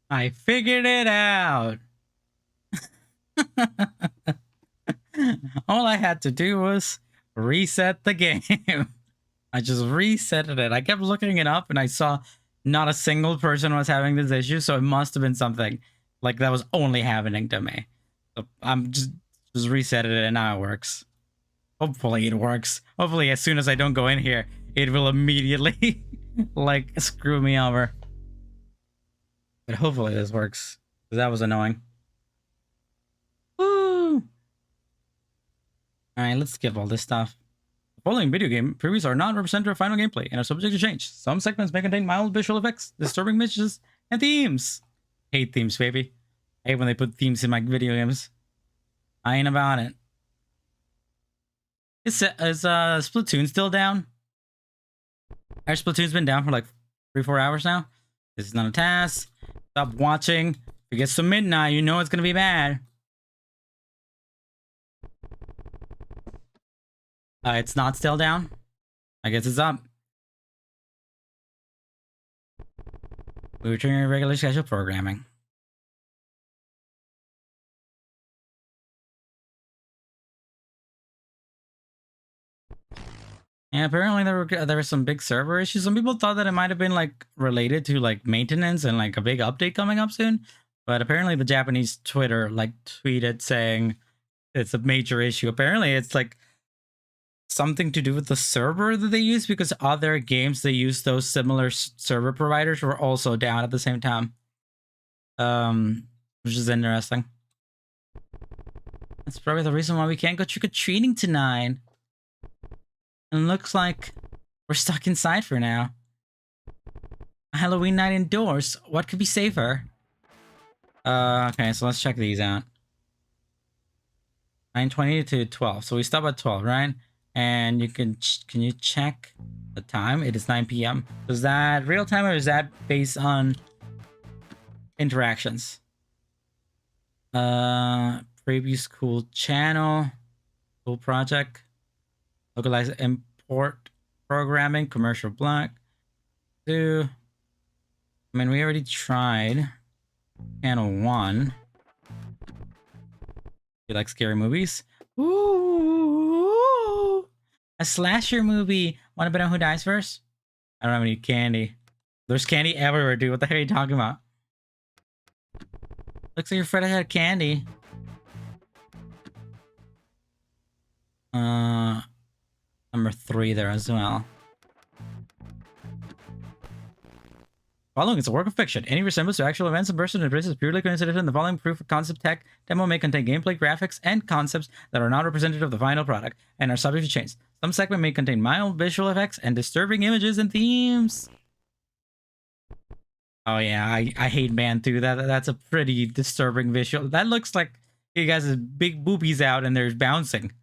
I figured it out. All I had to do was reset the game. I just reset it. I kept looking it up and I saw not a single person was having this issue, so it must have been something like that was only happening to me. So I'm just reset it and now it works. Hopefully it works. Hopefully as soon as I don't go in here, it will immediately like screw me over. But hopefully this works. Because that was annoying. Woo! Alright, let's skip all this stuff. The following video game previews are not representative of final gameplay and are subject to change. Some segments may contain mild visual effects, disturbing images, and themes. Hate themes, baby. I hate when they put themes in my video games. I ain't about it. Is Splatoon still down? Our Splatoon's been down for like 3-4 hours now. This is not a task. Stop watching. If it gets to midnight, you know it's gonna be bad. It's not still down. I guess it's up. We return your regular scheduled programming. Yeah, apparently there were some big server issues. Some people thought that it might have been like related to like maintenance and like a big update coming up soon. But apparently the Japanese Twitter like tweeted saying it's a major issue. Apparently it's like something to do with the server that they use, because other games that use those similar server providers were also down at the same time. Which is interesting. That's probably the reason why we can't go trick-or-treating tonight. And looks like we're stuck inside for now. A Halloween night indoors. What could be safer? Okay, so let's check these out. 9:20 to 12. So we stop at 12, right? And you can you check the time? It is 9 p.m. Is that real time or is that based on interactions? Preview school channel, school project, localize import programming, commercial block. I mean, we already tried channel 1. You like scary movies? Ooh, a slasher movie. Want to bet on who dies first? I don't have any candy. There's candy everywhere, dude. What the hell are you talking about? Looks like your friend had candy. Number 3 there as well. Following is a work of fiction. Any resemblance to actual events and person and places is purely coincidental. The following proof of concept tech demo may contain gameplay, graphics, and concepts that are not representative of the final product and are subject to change. Some segment may contain mild visual effects and disturbing images and themes. Oh yeah, I hate Man 2. That's a pretty disturbing visual. That looks like you guys have big boobies out and they're bouncing.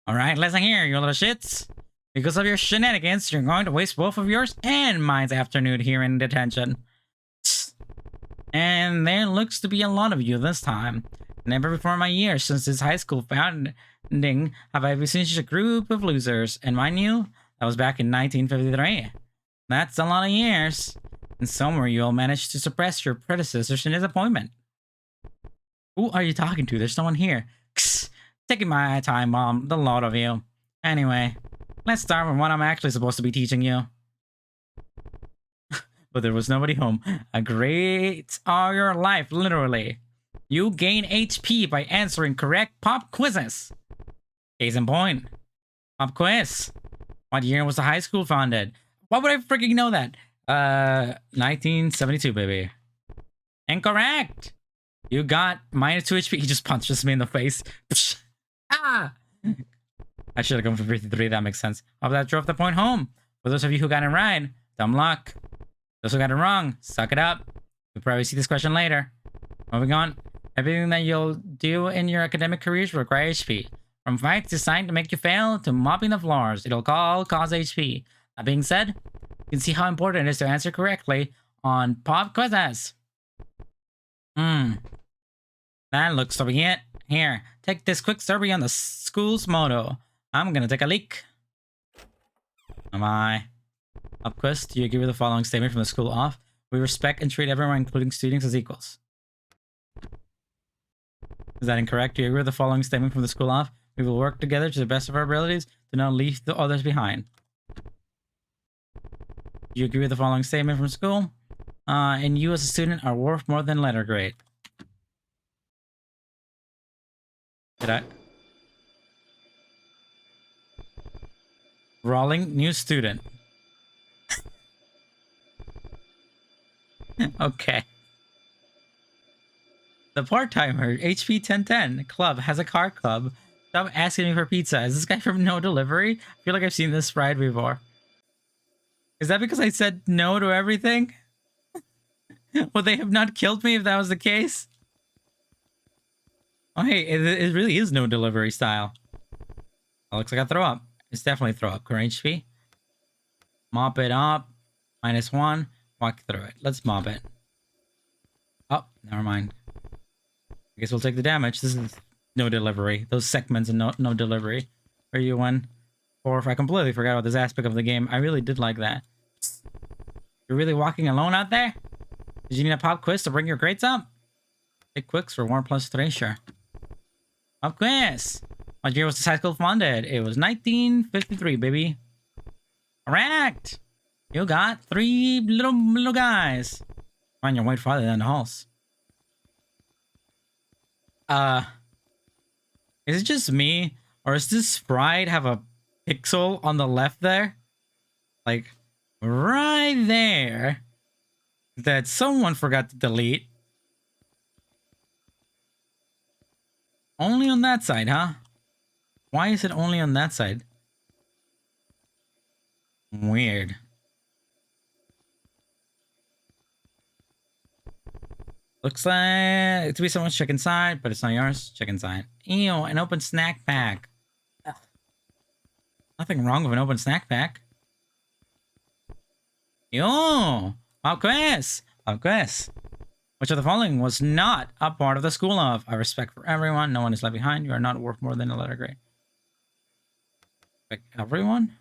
Alright, listen here, you little shits. Because of your shenanigans, you're going to waste both of yours and mine's afternoon here in detention. And there looks to be a lot of you this time. Never before in my years since this high school founding have I ever seen such a group of losers. And mind you, that was back in 1953. That's a lot of years. And somewhere you all managed to suppress your predecessors in disappointment. Who are you talking to? There's someone here. Taking my time, Mom. The lot of you. Anyway, let's start with what I'm actually supposed to be teaching you. But there was nobody home. A great all your life, literally. You gain HP by answering correct pop quizzes. Case in point. Pop quiz. What year was the high school founded? Why would I freaking know that? 1972, baby. Incorrect. You got -2 HP. He just punches me in the face. Ah! I should have gone for 53. That makes sense. How that drove the point home? For those of you who got it right, dumb luck. Those who got it wrong, suck it up. You'll probably see this question later. Moving on. Everything that you'll do in your academic careers will require HP. From fights designed to make you fail to mopping the floors, it'll all cause HP. That being said, you can see how important it is to answer correctly on pop quizzes. That looks to be it. Here, take this quick survey on the school's motto. I'm gonna take a leak. Am I? Up quiz, do you agree with the following statement from the school off? We respect and treat everyone, including students, as equals. Is that incorrect? Do you agree with the following statement from the school off? We will work together to the best of our abilities to not leave the others behind. Do you agree with the following statement from school? And you as a student are worth more than letter grade. Did I? Rolling new student. Okay. The part-timer, HP 1010 club, has a car club. Stop asking me for pizza. Is this guy from No Delivery? I feel like I've seen this ride before. Is that because I said no to everything? Would they have not killed me if that was the case? Oh, hey, it really is No Delivery style. Oh, looks like I throw up. It's definitely throw up. Current HP. Mop it up. -1. Walk through it. Let's mop it. Oh, never mind. I guess we'll take the damage. This is No Delivery. Those segments and no Delivery. Where you won. Or if I completely forgot about this aspect of the game. I really did like that. You're really walking alone out there? Did you need a pop quiz to bring your grades up? Take quicks for 1+3, sure. Pop quiz! What year was this high school founded? It was 1953, baby. Correct! You got 3 little guys. Find your way farther down the halls. Is it just me? Or does this sprite have a pixel on the left there? Like, right there. That someone forgot to delete. Only on that side, huh? Why is it only on that side? Weird. Looks like it to be someone's check inside, but it's not yours. Check inside. Ew, an open snack pack. Ugh. Nothing wrong with an open snack pack. Ew. Pop quiz. Pop quiz. Which of the following was not a part of the school of? I respect for everyone. No one is left behind. You are not worth more than a letter grade. Respect everyone?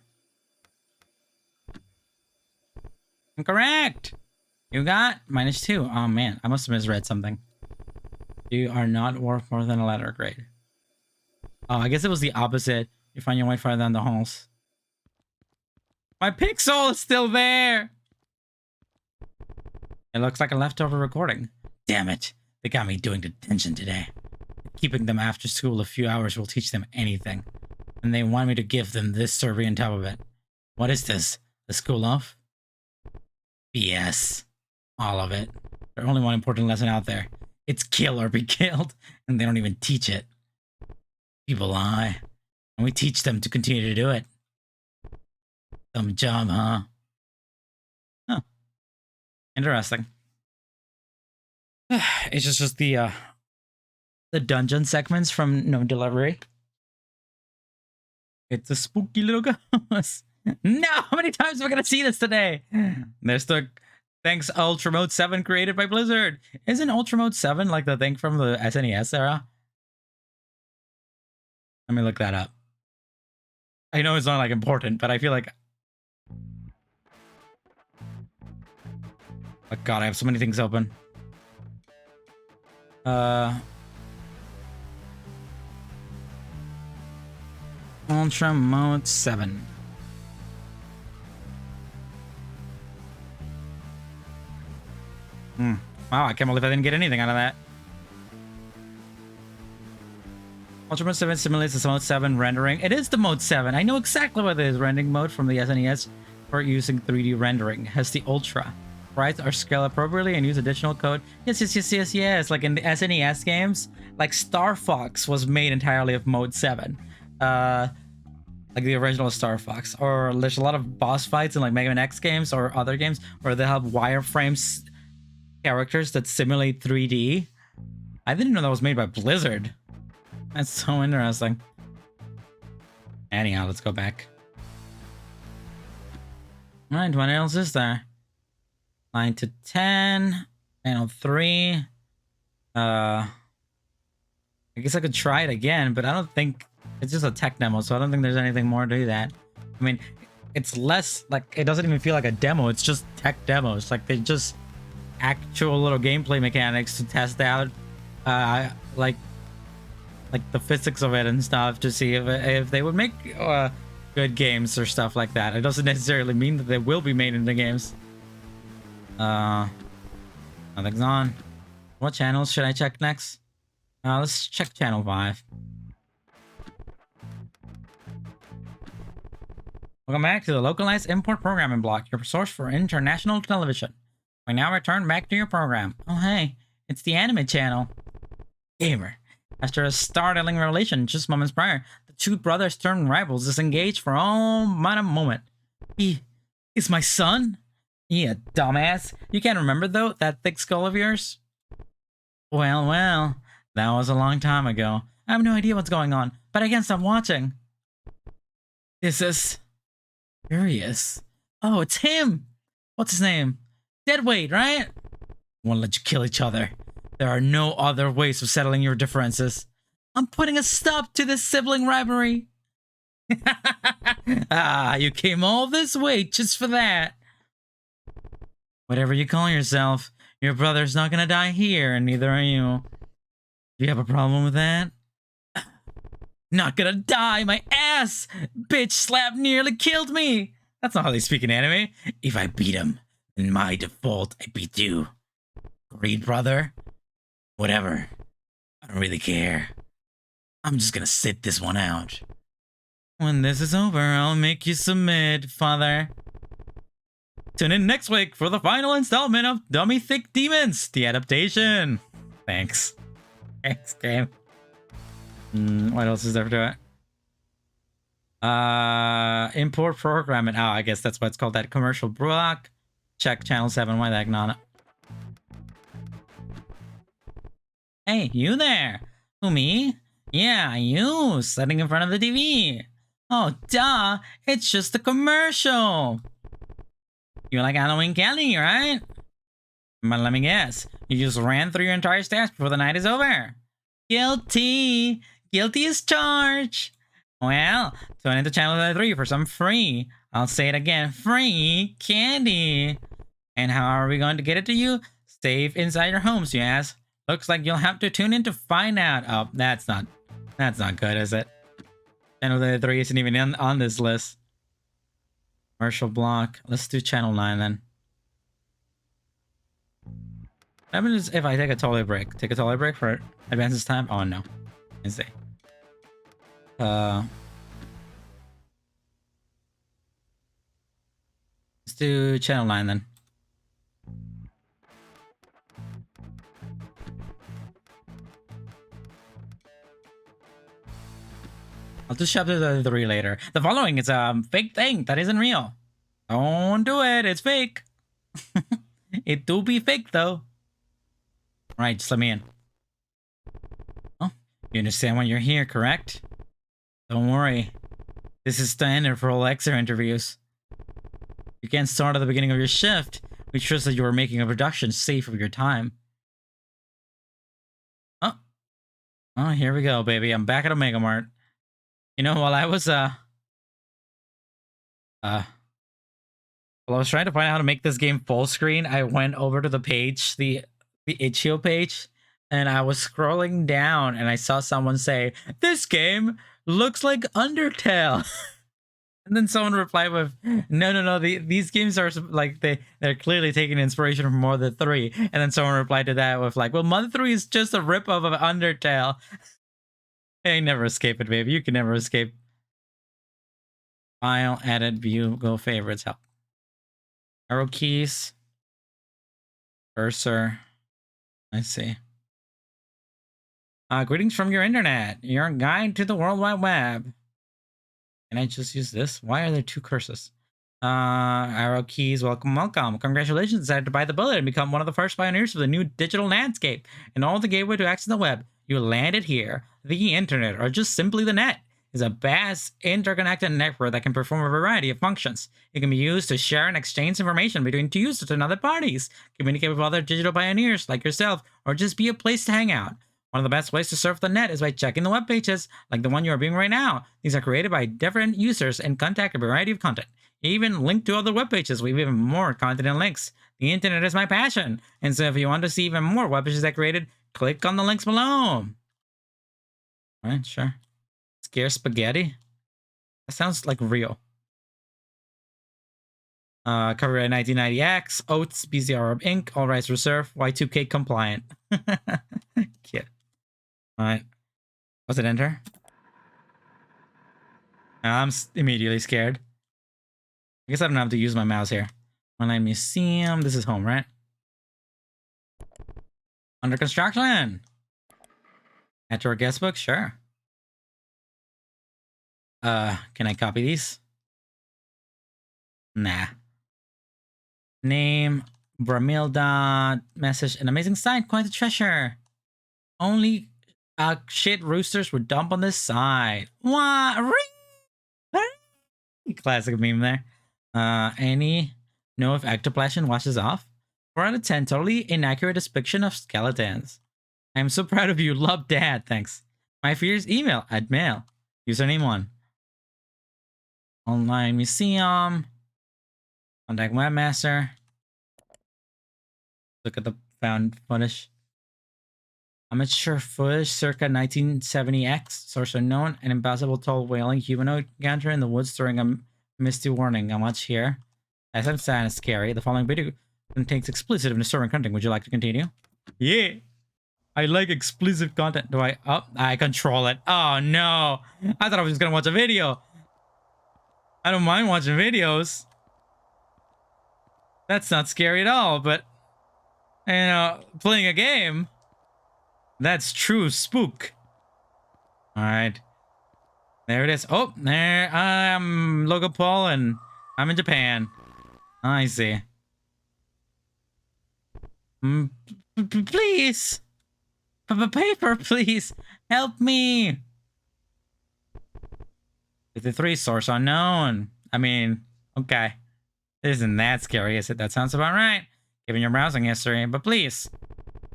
Incorrect. You got -2. Oh man, I must have misread something. You are not worth more than a letter grade. Oh, I guess it was the opposite. You find your way farther down the halls. My pixel is still there. It looks like a leftover recording. Damn it. They got me doing detention today. Keeping them after school a few hours will teach them anything. And they want me to give them this survey on top of it. What is this? The school of? BS. All of it. There's only one important lesson out there. It's kill or be killed. And they don't even teach it. People lie. And we teach them to continue to do it. Dumb job, huh? Huh. Interesting. It's just the dungeon segments from No Delivery. It's a spooky little ghost. No, how many times am I gonna see this today? There's the thanks Ultra Mode 7 created by Blizzard. Isn't Ultra Mode 7 like the thing from the SNES era? Let me look that up. I know it's not like important, but I feel like oh god, I have so many things open. Ultra Mode 7. Wow, I can't believe I didn't get anything out of that. Ultra Mode 7 simulates the Mode 7 rendering. It is the Mode 7. I know exactly what it is. Rendering mode from the SNES for using 3D rendering. Has the Ultra. Sprites are scaled appropriately and use additional code. Yes. Like in the SNES games, like Star Fox was made entirely of Mode 7. Like the original Star Fox. Or there's a lot of boss fights in like Mega Man X games or other games where they have wireframes characters that simulate 3D. I didn't know that was made by Blizzard. That's so interesting. Anyhow, let's go back. Alright, what else is there? 9 to 10. Panel 3. I guess I could try it again, but I don't think... It's just a tech demo, so I don't think there's anything more to that. I mean, it's less... Like, it doesn't even feel like a demo. It's just tech demos. Like, they just actual little gameplay mechanics to test out, like the physics of it and stuff, to see if they would make good games or stuff like that. It doesn't necessarily mean that they will be made into games. Nothing's on. What channels should I check next? Let's check channel 5. Welcome back to the localized import programming block, your source for international television. We now return back to your program. Oh hey, it's the anime channel. Gamer. After a startling revelation just moments prior, the two brothers turned rivals disengaged for all but a moment. He's my son? Yeah, dumbass. You can't remember though, that thick skull of yours? Well, that was a long time ago. I have no idea what's going on, but I can't stop watching. This is curious. Oh, it's him! What's his name? Deadweight, right? Won't let you kill each other. There are no other ways of settling your differences. I'm putting a stop to this sibling rivalry. You came all this way just for that. Whatever you call yourself, your brother's not gonna die here, and neither are you. Do you have a problem with that? Not gonna die, my ass! Bitch slap nearly killed me! That's not how they speak in anime. If I beat him, then my default, I beat you. Agreed, brother? Whatever. I don't really care. I'm just gonna sit this one out. When this is over, I'll make you submit, father. Tune in next week for the final installment of Dummy Thick Demons, the adaptation. Thanks. Thanks, game. What else is there to it? Import programming. Oh, I guess that's why it's called that commercial block. Check channel 7. Why the heck not? Hey, you there? Who, me? Yeah, you, sitting in front of the TV. Oh, duh. It's just a commercial. You like Halloween candy, right? But let me guess. You just ran through your entire stash before the night is over. Guilty. Guilty as charged. Well, tune into channel 3 for some free, I'll say it again, free candy. And how are we going to get it to you? Safe inside your homes, you ask. Looks like you'll have to tune in to find out. Oh, that's not good, is it? Channel 3 isn't even on this list. Commercial block. Let's do channel 9 then. What happens if I take a toilet break? Take a toilet break for advances time? Oh no. Let's see. Let's do channel 9 then. I'll do chapter 3 later. The following is a fake thing that isn't real. Don't do it. It's fake. It do be fake though. Right, just let me in. Oh, you understand why you're here, correct? Don't worry. This is standard for all extra interviews. You can't start at the beginning of your shift. We trust that you are making a production safe of your time. Oh, here we go, baby. I'm back at Omega Mart. You know, while I was trying to find out how to make this game full screen, I went over to the page, the itch.io page, and I was scrolling down and I saw someone say, "This game looks like Undertale." And then someone replied with, no, these games are like, they're clearly taking inspiration from Mother 3. And then someone replied to that with like, well, Mother 3 is just a rip-off of Undertale. Hey, never escape it, baby. You can never escape. File, edit, view, go favorites, help. Arrow keys. Cursor. Let's see. Greetings from your internet. Your guide to the World Wide Web. Can I just use this? Why are there two cursors? Arrow keys, welcome. Congratulations, decided to bite the bullet and become one of the first pioneers of the new digital landscape and all the gateway to access the web. You landed here. The internet, or just simply the net, is a vast interconnected network that can perform a variety of functions. It can be used to share and exchange information between two users and other parties, communicate with other digital pioneers like yourself, or just be a place to hang out. One of the best ways to surf the net is by checking the web pages, like the one you are viewing right now. These are created by different users and contact a variety of content. even link to other web pages with even more content and links. The internet is my passion, and so if you want to see even more web pages I created, click on the links below. Alright, sure. Scare spaghetti? That sounds like real. Copyright 1990X, Oats, BZR Inc., all rights reserved, Y2K compliant. Cute. Alright. Was it enter? I'm immediately scared. I guess I don't have to use my mouse here. Online museum. This is home, right? Under construction. Add to our guest book? Sure. Can I copy these? Nah. Name, Bramilda, message, an amazing sign, quite a treasure. Only shit roosters would dump on this side. What? Classic meme there. Any know if ectoplasm washes off? 4 out of 10, totally inaccurate depiction of skeletons. I am so proud of you. Love, Dad. Thanks. My fears email at mail. Username 1. Online museum. Contact webmaster. Look at the found footage. Amateur footage circa 1970X. Source unknown. An impossible tall wailing humanoid encounter in the woods during a misty warning. How much here? As I'm sad and scary, the following video contains explicit and disturbing content. Would you like to continue? Yeah. I like explicit content. Do I? Oh, I control it. Oh no. I thought I was just gonna watch a video. I don't mind watching videos. That's not scary at all, but you know, playing a game, that's true spook. Alright. There it is. Oh, there. I'm Logan Paul and I'm in Japan. I see. Please. Paper, please. Help me. 53, source unknown. I mean, okay. Isn't that scary, is it? That sounds about right, given your browsing history. But please,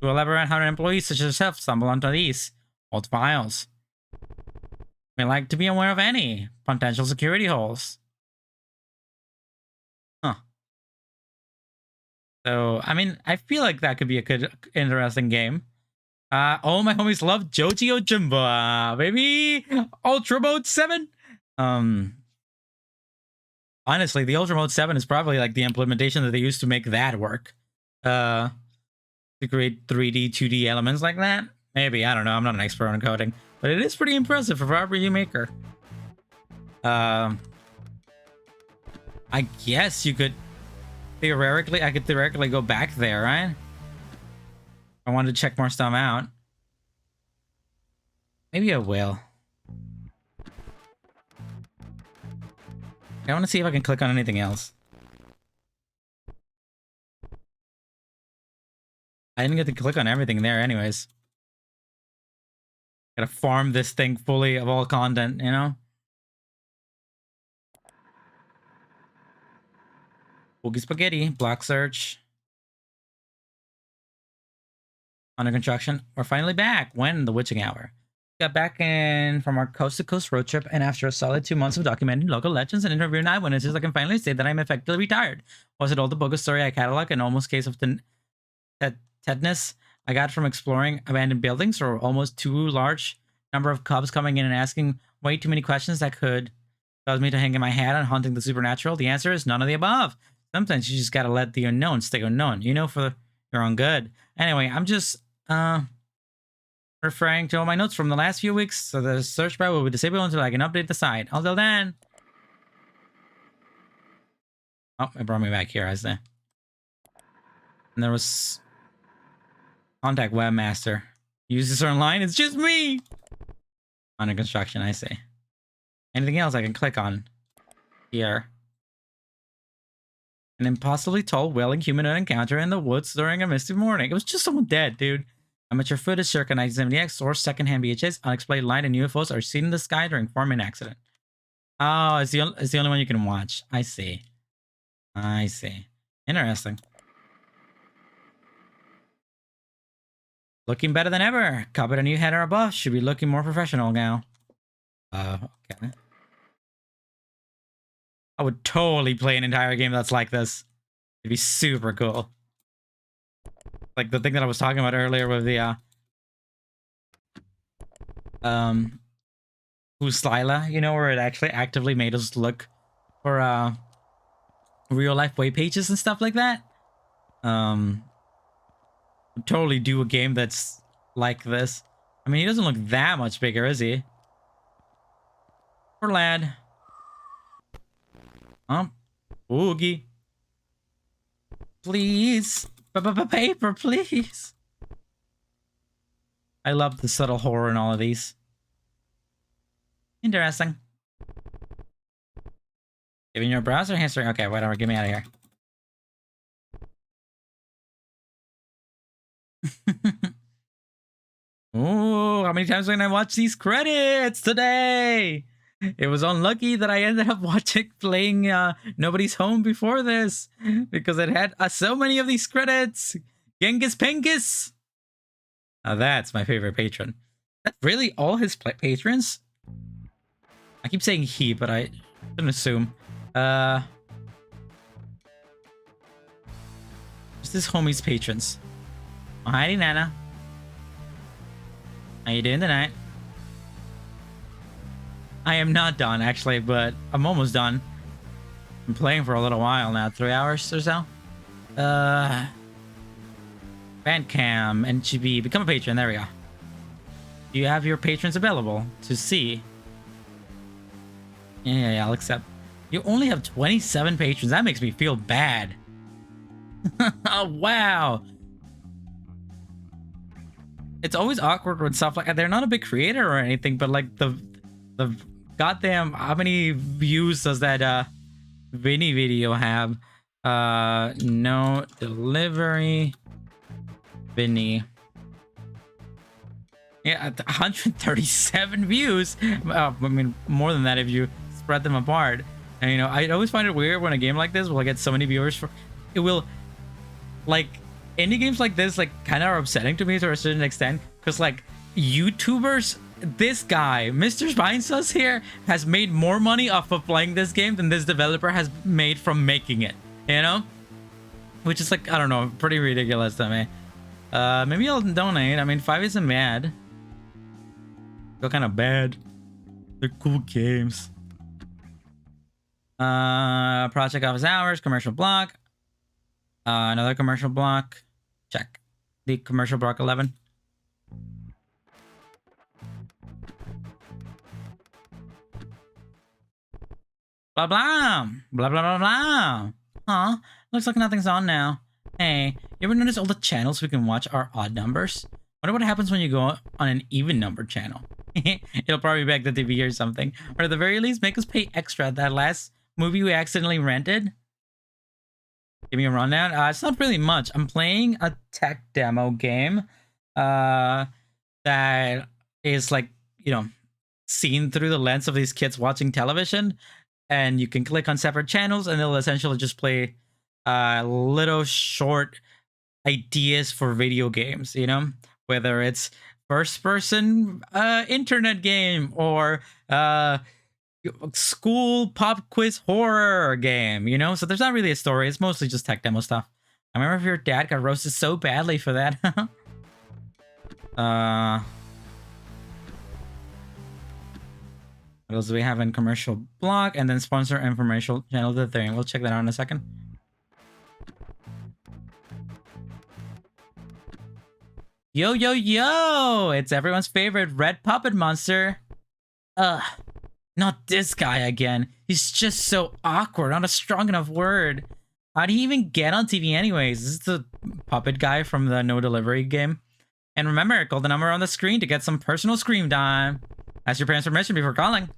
to elaborate how employees such as yourself stumble onto these old files. We like to be aware of any potential security holes. Huh. So, I mean, I feel like that could be a good, interesting game. All my homies love Joji Ojimba, baby! Ultra Mode 7? Honestly, the Ultra Mode 7 is probably like the implementation that they used to make that work. To create 3D, 2D elements like that. Maybe, I don't know, I'm not an expert on coding. But it is pretty impressive for a RPG maker. I guess you could theoretically, I could theoretically go back there, right? I wanted to check more stuff out. Maybe I will. I want to see if I can click on anything else. I didn't get to click on everything there anyways. Gotta farm this thing fully of all content, you know? Spooky Spaghetti, block search. Under construction. We're finally back. When? The witching hour. Got back in from our coast-to-coast road trip, and after a solid 2 months of documenting local legends and interviewing eyewitnesses, I can finally say that I'm effectively retired. Was it all the bogus story I cataloged, an almost case of tetanus I got from exploring abandoned buildings, or almost too large number of cubs coming in and asking way too many questions that could cause me to hang in my hat on hunting the supernatural? The answer is none of the above. Sometimes you just gotta let the unknown stay unknown, you know, for your own good. Anyway, I'm just referring to all my notes from the last few weeks, so the search bar will be disabled until I can update the site. Until then. Oh, it brought me back here, I see. And there was contact webmaster. Use this online. It's just me. Under construction, I see. Anything else I can click on here? An impossibly tall, wailing humanoid encounter in the woods during a misty morning. It was just someone dead, dude. Amateur footage circa 1970X, source secondhand VHS, unexplained light and UFOs are seen in the sky during farming accident. Oh, it's the only one you can watch. I see. I see. Interesting. Looking better than ever. Copied a new header above. Should be looking more professional now. Okay. I would totally play an entire game that's like this. It'd be super cool. Like the thing that I was talking about earlier with the Who's Lila, you know, where it actually actively made us look for real life web pages and stuff like that. Totally do a game that's like this. I mean, he doesn't look that much bigger, is he? Poor lad. Boogie. Please. Paper, please. I love the subtle horror in all of these. Interesting. Giving your browser history. Okay, whatever. Get me out of here. Oh, how many times can I watch these credits today? It was unlucky that I ended up playing Nobody's Home before this because it had so many of these credits. Genghis Penghis. Now that's my favorite patron. That's really all his patrons? I keep saying he, but I shouldn't assume. What's this homie's patrons? Oh, hi, Nana. How you doing tonight? I am not done, actually, but I'm almost done. I'm playing for a little while now, 3 hours or so. Bandcam, NGB, become a patron, there we go. Do you have your patrons available to see? Yeah, I'll accept. You only have 27 patrons, that makes me feel bad. Oh, wow. It's always awkward when stuff like they're not a big creator or anything, but like the goddamn, how many views does that Vinny video have? No delivery Vinny. Yeah, 137 views. I mean, more than that if you spread them apart. And you know, I always find it weird when a game like this will get so many viewers for it will like indie games like this like kind of are upsetting to me to a certain extent because like YouTubers, this guy Mr. Spinesus here has made more money off of playing this game than this developer has made from making it, you know, which is like, I don't know, pretty ridiculous to me. Maybe I'll donate. I mean, 5 isn't bad. Feel kind of bad. They're cool games. Project office hours, commercial block, another commercial block. Check the commercial block 11. Blah blah blah blah blah blah. Huh? Looks like nothing's on now. Hey, you ever notice all the channels we can watch are odd numbers? Wonder what happens when you go on an even number channel. It'll probably back the TV or something, or at the very least make us pay extra. That last movie we accidentally rented. Give me a rundown. It's not really much. I'm playing a tech demo game that is like, you know, seen through the lens of these kids watching television, and you can click on separate channels and they'll essentially just play little short ideas for video games, you know, whether it's first person internet game or school pop quiz horror game, you know? So there's not really a story. It's mostly just tech demo stuff. I remember if your dad got roasted so badly for that. What else do we have in commercial block? And then sponsor informational channel the thing. We'll check that out in a second. Yo, yo, yo! It's everyone's favorite red puppet monster. Not this guy again. He's just so awkward. Not a strong enough word. How'd he even get on TV anyways? This is the puppet guy from the No Delivery game. And remember, call the number on the screen to get some personal scream time. Ask your parents' permission before calling.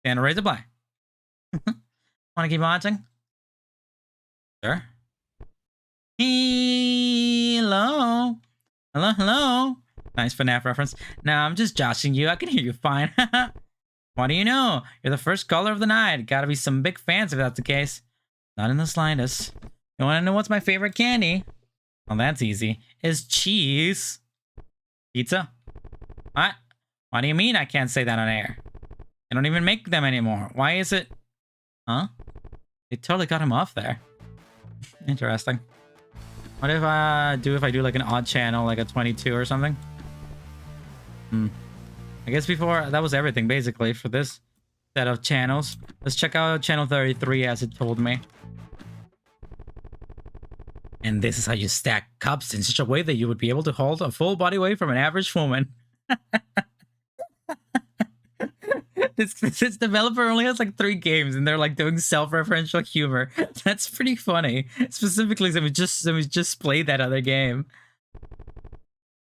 And raise a apply. Wanna keep watching? Sure. Hello. Hello, hello. Nice FNAF reference. Nah, I'm just joshing you. I can hear you fine. What do you know? You're the first caller of the night. Gotta be some big fans if that's the case. Not in the slightest. You wanna know what's my favorite candy? Well, that's easy. Is cheese. Pizza? What? What do you mean I can't say that on air? I don't even make them anymore. Why is it? Huh? They totally got him off there. Interesting. What if I do like an odd channel, like a 22 or something? I guess before that was everything basically for this set of channels. Let's check out channel 33 as it told me. And this is how you stack cups in such a way that you would be able to hold a full body weight from an average woman. This developer only has like 3 games and they're like doing self-referential humor. That's pretty funny. Specifically, so we just played that other game.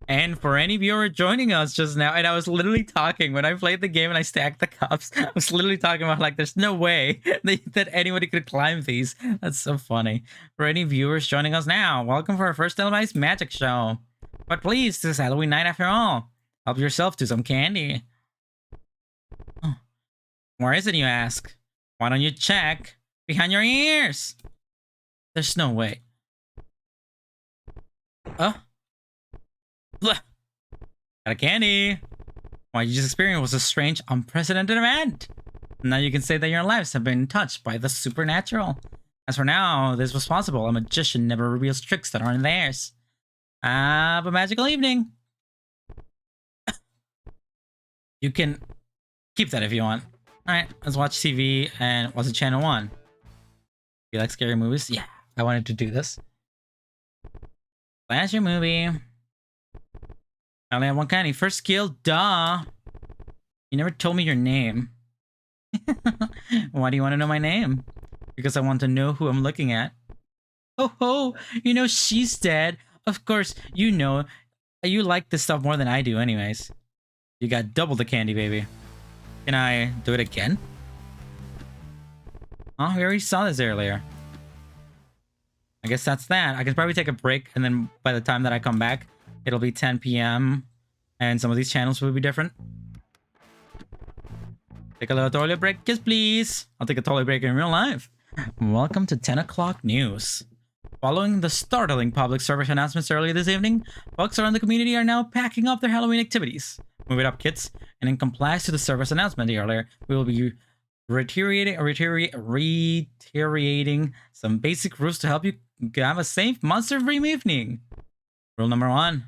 And for any viewer joining us just now, and I was literally talking when I played the game and I stacked the cups, I was literally talking about like there's no way that anybody could climb these. That's so funny. For any viewers joining us now, welcome for our first televised magic show. But please, this is Halloween night after all. Help yourself to some candy. Oh. Where is it, you ask? Why don't you check behind your ears? There's no way. Got a candy. What you just experienced was a strange, unprecedented event. Now you can say that your lives have been touched by the supernatural. As for now, this was possible. A magician never reveals tricks that aren't theirs. Have a magical evening. You can keep that if you want. Alright, let's watch TV. And what's it, channel 1? You like scary movies? Yeah, I wanted to do this. Slasher movie. I only have one candy. First skill, duh. You never told me your name. Why do you want to know my name? Because I want to know who I'm looking at. Oh ho! You know she's dead. Of course, you know. You like this stuff more than I do anyways. You got double the candy, baby. Can I do it again? Oh, we already saw this earlier. I guess that's that. I could probably take a break, and then by the time that I come back, it'll be 10 p.m. and some of these channels will be different. Take a little toilet break, yes please. I'll take a toilet break in real life. Welcome to 10 o'clock news. Following the startling public service announcements earlier this evening, folks around the community are now packing up their Halloween activities. Move it up, kids. And in compliance to the service announcement earlier, we will be reiterating some basic rules to help you have a safe, monster-free evening. Rule number 1.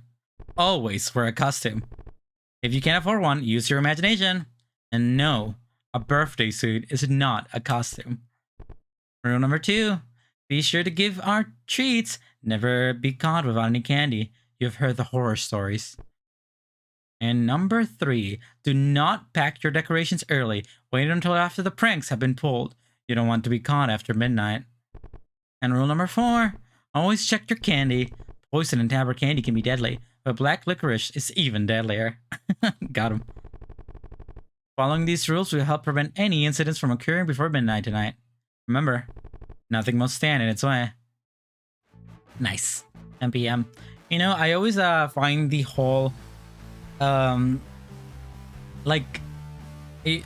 Always wear a costume. If you can't afford one, use your imagination. And no, a birthday suit is not a costume. Rule number 2. Be sure to give our treats. Never be caught without any candy. You've heard the horror stories. And number 3. Do not pack your decorations early. Wait until after the pranks have been pulled. You don't want to be caught after midnight. And rule number 4. Always check your candy. Poison and tabard candy can be deadly, but black licorice is even deadlier. Got him. Following these rules will help prevent any incidents from occurring before midnight tonight. Remember, nothing must stand in its way. Nice. 10 p.m. You know, I always find the whole... like...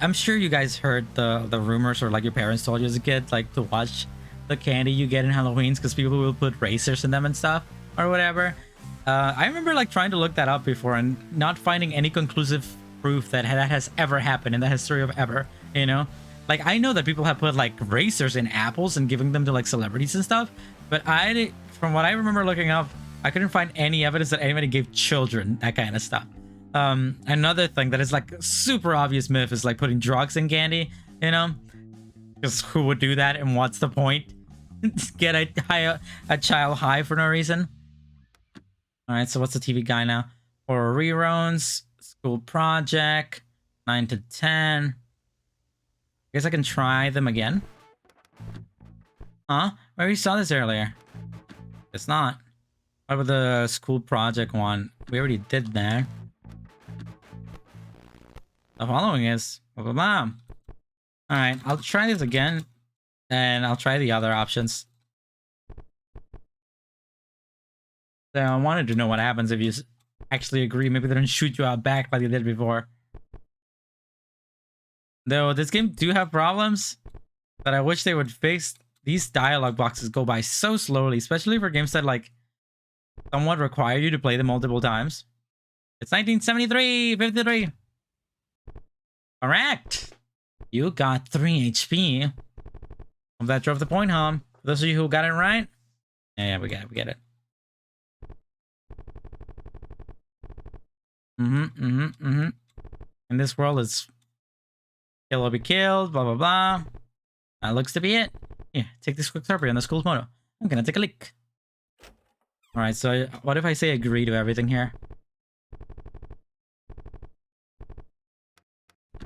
I'm sure you guys heard the rumors, or like your parents told you as a kid, like to watch the candy you get in Halloween's because people will put racers in them and stuff, or whatever. I remember like trying to look that up before and not finding any conclusive proof that has ever happened in the history of ever, you know? Like, I know that people have put like racers in apples and giving them to like celebrities and stuff, but from what I remember looking up, I couldn't find any evidence that anybody gave children that kind of stuff. Another thing that is like super obvious myth is like putting drugs in candy, you know? Because who would do that and what's the point? Get a child high for no reason. Alright, so what's the TV guy now? For reruns, school project, 9 to 10. I guess I can try them again. Huh? We already saw this earlier. It's not. What about the school project one? We already did that. The following is... Blah, blah, blah. Alright, I'll try this again. And I'll try the other options. So I wanted to know what happens if you actually agree. Maybe they don't shoot you out back like they did before. Though this game do have problems that I wish they would fix. These dialogue boxes go by so slowly, especially for games that like somewhat require you to play them multiple times. It's 1973, 53. Correct. You got 3 HP. Hope that drove the point home. For those of you who got it right. Yeah, we get it. We get it. In this world, it's kill or be killed, blah, blah, blah. That looks to be it. Yeah, take this quick survey on the school's motto. I'm gonna take a leak. Alright, so what if I say agree to everything here?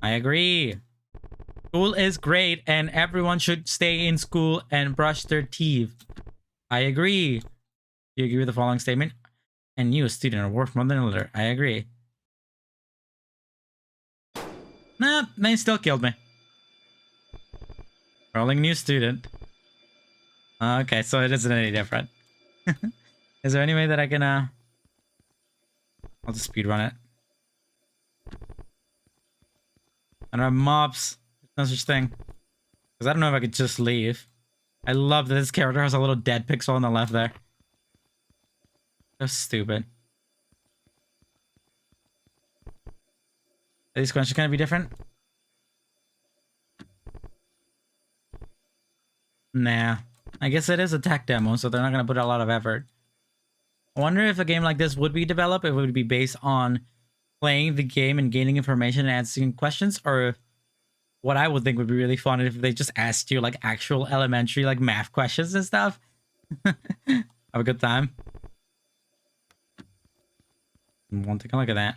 I agree. School is great and everyone should stay in school and brush their teeth. I agree. Do you agree with the following statement? And you, a student, are worth more than a letter. I agree. Nah, they still killed me. Rolling new student. Okay, so it isn't any different. Is there any way that I can, I'll just speedrun it. I don't have mobs. There's no such thing. Because I don't know if I could just leave. I love that this character has a little dead pixel on the left there. So stupid. Are these questions gonna be different? Nah. I guess it is a tech demo, so they're not gonna put a lot of effort. I wonder if a game like this would be developed, if it would be based on playing the game and gaining information and answering questions, or if what I would think would be really fun if they just asked you like actual elementary like math questions and stuff. Have a good time. One take a look at that.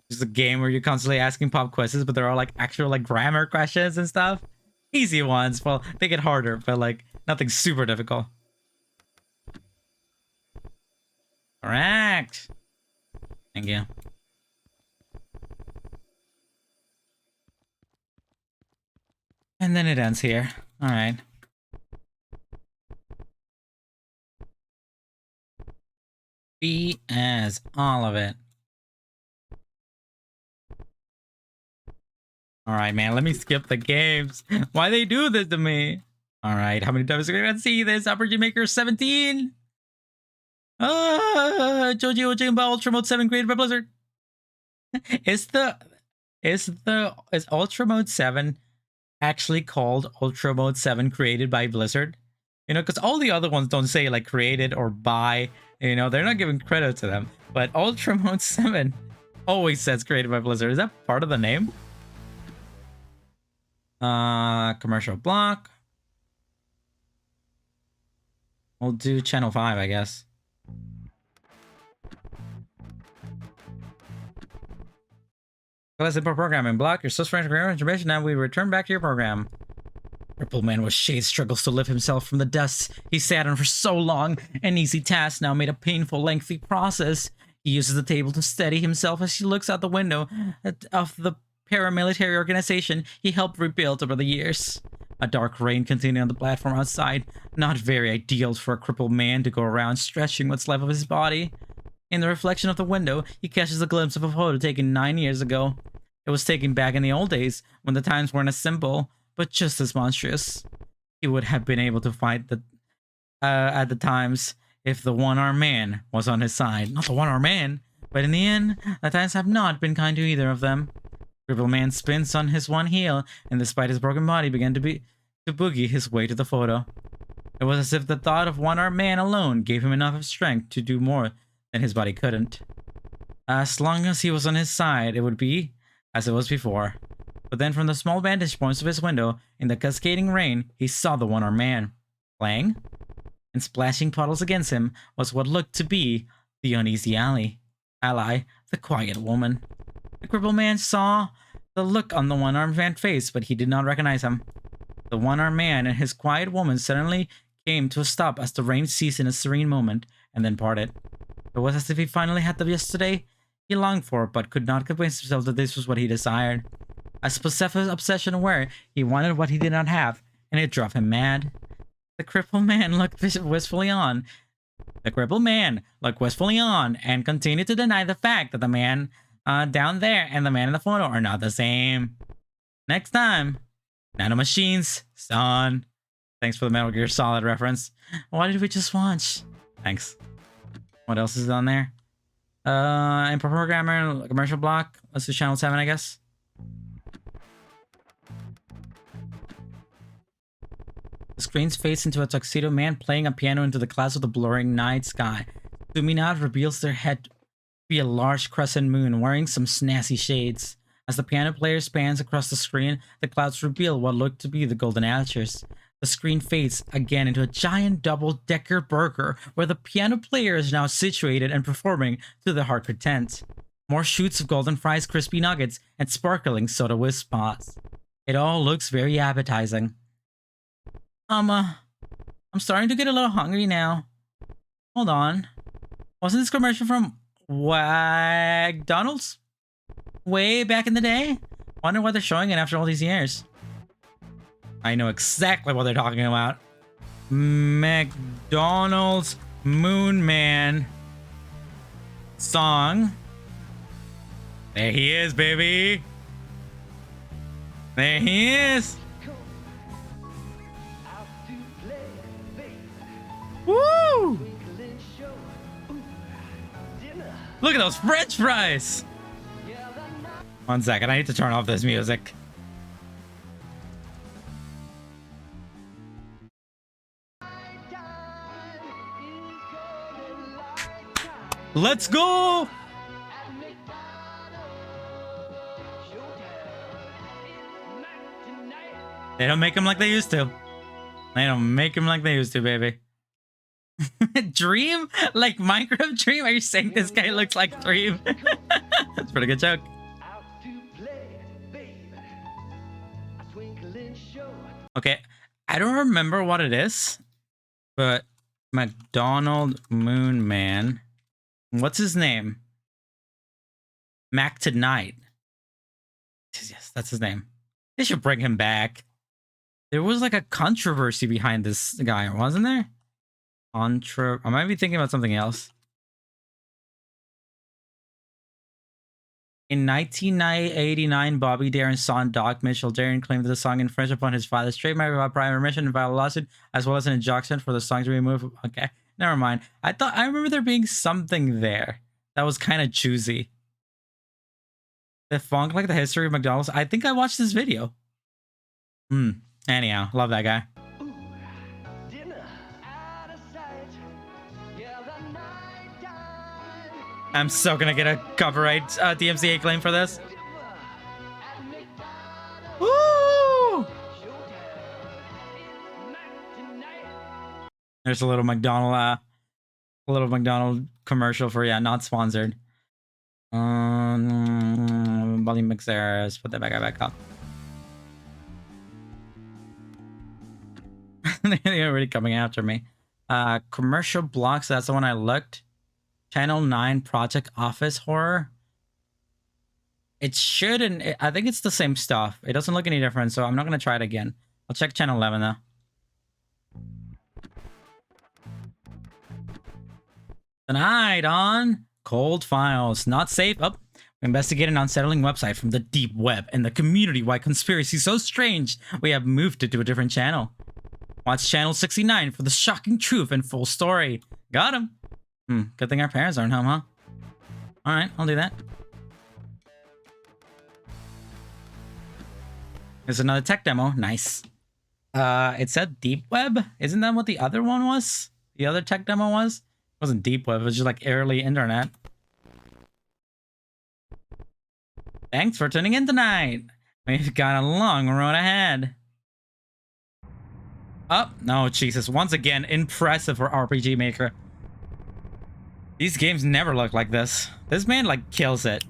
It's a game where you're constantly asking pop quizzes, but they're all like actual like grammar questions and stuff. Easy ones. Well, they get harder, but like nothing super difficult. Correct. Thank you. And then it ends here. All right. B as all of it. All right, man. Let me skip the games. Why they do this to me? All right. How many times are we gonna see this? Opportunity Maker 17. Joji Ojimba Ultra Mode 7 created by Blizzard. Is Ultra Mode 7 actually called Ultra Mode 7 created by Blizzard? You know, because all the other ones don't say like created or by, you know, they're not giving credit to them. But Ultra Mode 7 always says created by Blizzard. Is that part of the name? Commercial block. We'll do channel 5, I guess. Lesson for programming block. Your source for information. Now we return back to your program. Purple Man with shades struggles to lift himself from the dust he sat on for so long. An easy task now made a painful, lengthy process. He uses the table to steady himself as he looks out the window of the paramilitary organization he helped rebuild over the years. A dark rain continued on the platform outside, not very ideal for a crippled man to go around stretching what's left of his body. In the reflection of the window, he catches a glimpse of a photo taken 9 years ago. It was taken back in the old days, when the times weren't as simple, but just as monstrous. He would have been able to fight at the times if the one-armed man was on his side. Not the one-armed man, but in the end, the times have not been kind to either of them. Crippled Man spins on his one heel, and despite his broken body, began to boogie his way to the photo. It was as if the thought of one-armed man alone gave him enough of strength to do more than his body couldn't. As long as he was on his side, it would be as it was before. But then from the small vantage points of his window, in the cascading rain, he saw the one-armed man. Playing? And splashing puddles against him was what looked to be the uneasy ally, the quiet woman. The crippled man saw the look on the one-armed man's face, but he did not recognize him. The one-armed man and his quiet woman suddenly came to a stop as the rain ceased in a serene moment, and then parted. It was as if he finally had the yesterday he longed for, but could not convince himself that this was what he desired. As possessive obsession were, he wanted what he did not have, and it drove him mad. The crippled man looked wistfully on. And continued to deny the fact that the man down there and the man in the photo are not the same. Next time, nanomachines, son. Thanks for the Metal Gear Solid reference. Why did we just watch? Thanks. What else is on there? Input programmer, commercial block. Let's do channel 7, I guess. The screens face into a tuxedo man playing a piano into the clouds of the blurring night sky. Zooming out reveals their head to be a large crescent moon wearing some snazzy shades. As the piano player spans across the screen, the clouds reveal what look to be the golden amateurs. The screen fades again into a giant double-decker burger where the piano player is now situated and performing to their heart content. More shoots of golden fries, crispy nuggets, and sparkling soda wisp pots. It all looks very appetizing. I'm starting to get a little hungry now. Hold on. Wasn't this commercial from McDonald's? Way back in the day? Wonder why they're showing it after all these years. I know exactly what they're talking about. McDonald's Moon Man song. There he is, baby. There he is. Woo! Look at those French fries. One second, I need to turn off this music. Let's go! They don't make them like they used to. They don't make them like they used to, baby. Dream? Like Minecraft Dream? Are you saying this guy looks like Dream? That's a pretty good joke. Okay, I don't remember what it is, but McDonald Moon Man. What's his name? Mac Tonight. Yes, that's his name. They should bring him back. There was like a controversy behind this guy, wasn't there? I might be thinking about something else. In 1989, Bobby Darin's son, Doc Mitchell Darin, claimed that the song infringed upon his father's trademark without prior permission and filed a lawsuit, as well as an injunction for the song to be removed. Okay, never mind. I remember there being something there that was kind of choosy. The funk, like the history of McDonald's. I think I watched this video. Anyhow, love that guy. I'm so gonna get a copyright DMCA claim for this. Woo! There's a little McDonald commercial for not sponsored. Volume mix there. Let's put that back up. They're already coming after me. Commercial blocks. That's the one I looked. Channel 9 Project Office Horror. It should, and I think it's the same stuff. It doesn't look any different, so I'm not going to try it again. I'll check Channel 11, though. Tonight on Cold Files. Not safe. Oh, we investigate an unsettling website from the deep web and the community-wide conspiracy so strange we have moved it to a different channel. Watch Channel 69 for the shocking truth and full story. Got him. Good thing our parents aren't home, huh? Alright, I'll do that. There's another tech demo. Nice. It said Deep Web. Isn't that what the other one was? The other tech demo was? It wasn't Deep Web, it was just like early internet. Thanks for tuning in tonight. We've got a long road ahead. Oh, no, Jesus. Once again, impressive for RPG Maker. These games never look like this. This man, like, kills it.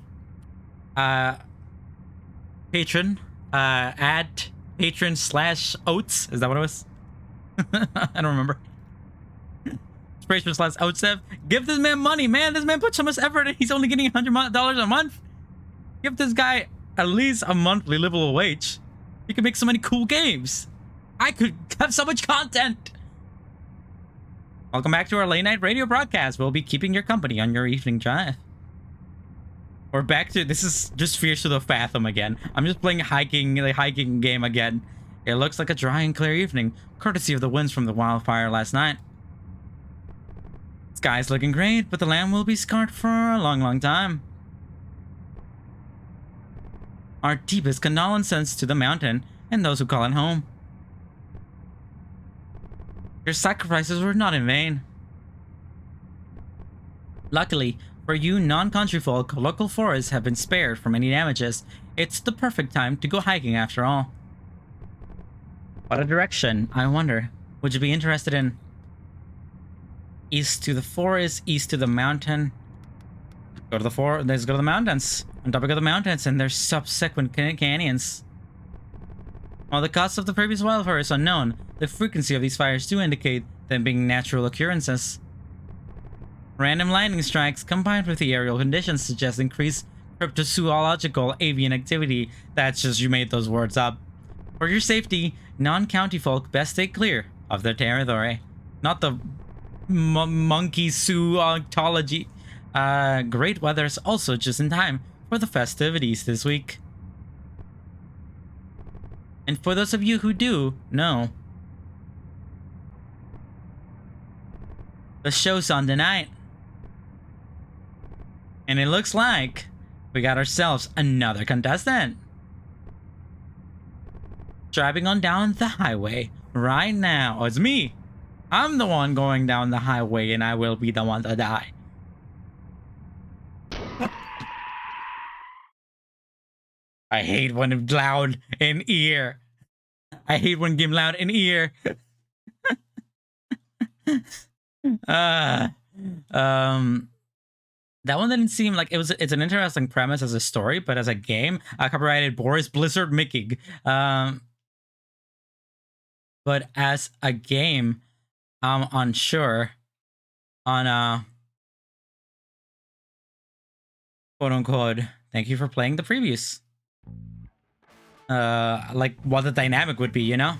Patron. Add patron/oats. Is that what it was? I don't remember. Patron/oats. Give this man money, man. This man put so much effort and he's only getting $100 a month. Give this guy at least a monthly livable wage. He can make so many cool games. I could have so much content. Welcome back to our late night radio broadcast. We'll be keeping your company on your evening drive. We're back to, this is just Fierce to the Fathom again. I'm just playing the hiking game again. It looks like a dry and clear evening, courtesy of the winds from the wildfire last night. Sky's looking great, but the land will be scarred for a long, long time. Our deepest condolences to the mountain and those who call it home. Your sacrifices were not in vain. Luckily, for you non-country folk, local forests have been spared from any damages. It's the perfect time to go hiking after all. What a direction, I wonder. Would you be interested in east to the forest, east to the mountain? Go to the forest, let's go to the mountains. On top of the mountains and their subsequent canyons. While the cause of the previous wildfire is unknown, the frequency of these fires do indicate them being natural occurrences. Random lightning strikes combined with the aerial conditions suggest increased cryptozoological avian activity. That's just, you made those words up. For your safety, non-county folk best stay clear of their territory. Not the monkey zoology. Great weather is also just in time for the festivities this week. And for those of you who do know, the show's on tonight. And it looks like we got ourselves another contestant. Driving on down the highway right now. Oh, it's me. I'm the one going down the highway and I will be the one to die. I hate when it's loud in ear. I hate when game loud in ear. That one didn't seem like it's an interesting premise as a story, but as a game, copyrighted Boris Blizzard making. But as a game, I'm unsure on quote unquote. Thank you for playing the previews. Like what the dynamic would be, you know?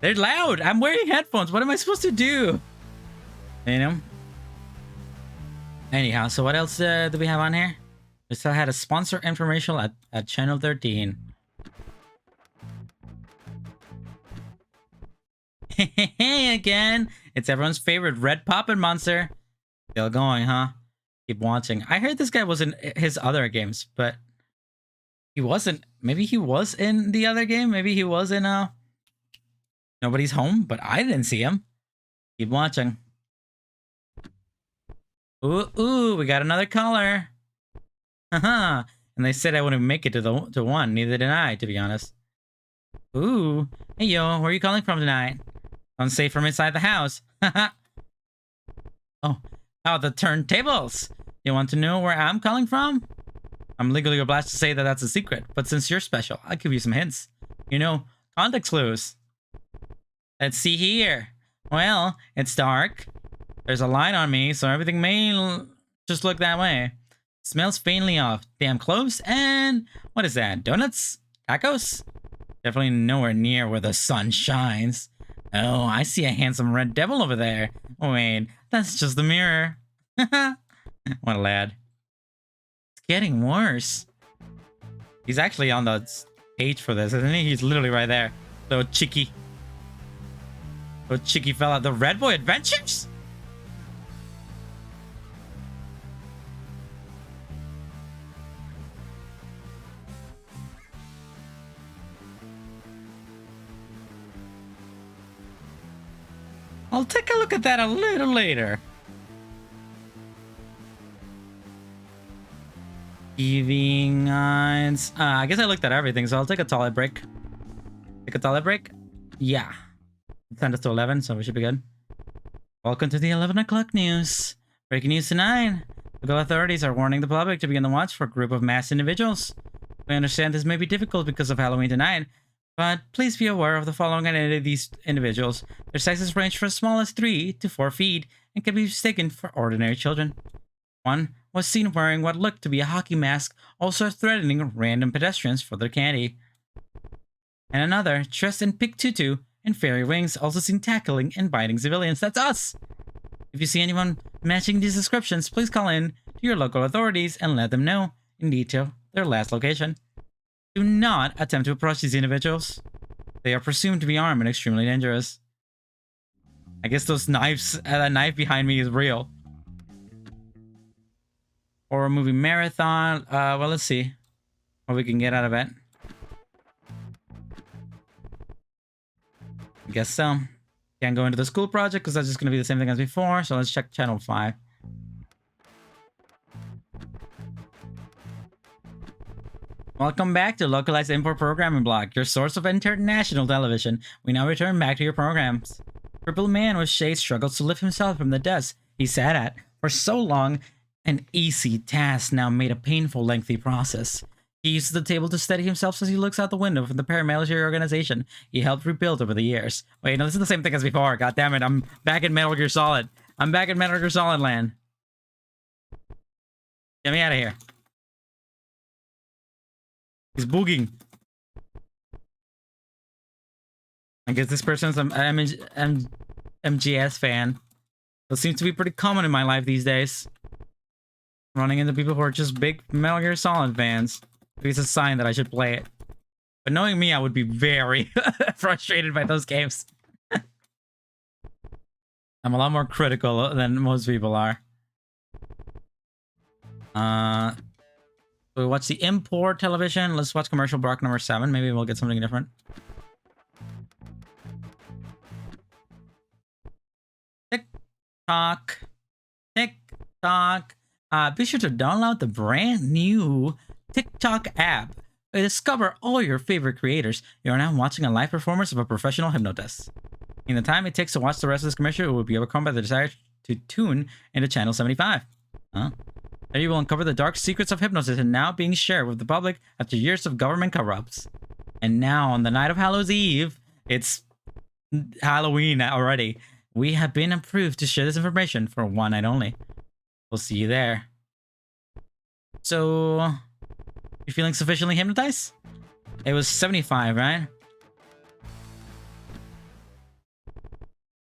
They're loud. I'm wearing headphones. What am I supposed to do? You know? Anyhow, so what else do we have on here? We still had a sponsor informational at channel 13. Hey again! It's everyone's favorite red poppin' monster. Still going, huh? Keep watching. I heard this guy was in his other games, but he wasn't. Maybe he was in the other game. Maybe he was in Nobody's Home, but I didn't see him. Keep watching. Ooh, we got another caller. Haha. And they said I wouldn't make it to one. Neither did I, to be honest. Ooh. Hey, yo. Where are you calling from tonight? Unsafe from inside the house. Haha. Oh, the turntables. You want to know where I'm calling from? I'm legally obliged to say that that's a secret. But since you're special, I'll give you some hints. You know, context clues. Let's see here. Well, it's dark. There's a light on me, so everything may just look that way. Smells faintly of damn clothes, and what is that? Donuts? Tacos? Definitely nowhere near where the sun shines. Oh, I see a handsome red devil over there. Wait, that's just the mirror. What a lad. It's getting worse. He's actually on the page for this, isn't he? He's literally right there. Little cheeky. Little cheeky fella. The Red Boy Adventures? I'll take a look at that a little later. Giving eyes. I guess I looked at everything, so I'll take a toilet break. Take a toilet break? Yeah. Send us to 11, so we should be good. Welcome to the 11 o'clock news. Breaking news tonight. Local authorities are warning the public to be on the watch for a group of masked individuals. We understand this may be difficult because of Halloween tonight, but please be aware of the following identity of these individuals. Their sizes range from as small as 3 to 4 feet and can be mistaken for ordinary children. One was seen wearing what looked to be a hockey mask, also threatening random pedestrians for their candy. And another, dressed in pink tutu and fairy wings, also seen tackling and biting civilians. That's us! If you see anyone matching these descriptions, please call in to your local authorities and let them know in detail their last location. Do not attempt to approach these individuals. They are presumed to be armed and extremely dangerous. I guess those knives, that knife behind me is real. Or a movie marathon. Well, let's see what we can get out of it. I guess so. Can't go into the school project because that's just going to be the same thing as before. So let's check channel 5. Welcome back to Localized Import Programming Block, your source of international television. We now return back to your programs. Crippled man with shades struggles to lift himself from the desk he sat at for so long. An easy task now made a painful, lengthy process. He uses the table to steady himself as he looks out the window from the paramilitary organization he helped rebuild over the years. Wait, no, this is the same thing as before. God damn it, I'm back in Metal Gear Solid. I'm back in Metal Gear Solid land. Get me out of here. He's booging. I guess this person's an MGS fan. That seems to be pretty common in my life these days. Running into people who are just big Metal Gear Solid fans. Maybe it's a sign that I should play it. But knowing me, I would be very frustrated by those games. I'm a lot more critical than most people are. We watch the import television. Let's watch commercial block number 7. Maybe we'll get something different. TikTok. TikTok. Be sure to download the brand new TikTok app. Discover all your favorite creators. You are now watching a live performance of a professional hypnotist. In the time it takes to watch the rest of this commercial, it will be overcome by the desire to tune into channel 75. Huh? There you will uncover the dark secrets of hypnosis and now being shared with the public after years of government cover-ups. And now, on the night of Hallows Eve, it's Halloween already. We have been approved to share this information for one night only. We'll see you there. So, you feeling sufficiently hypnotized? It was 75, right?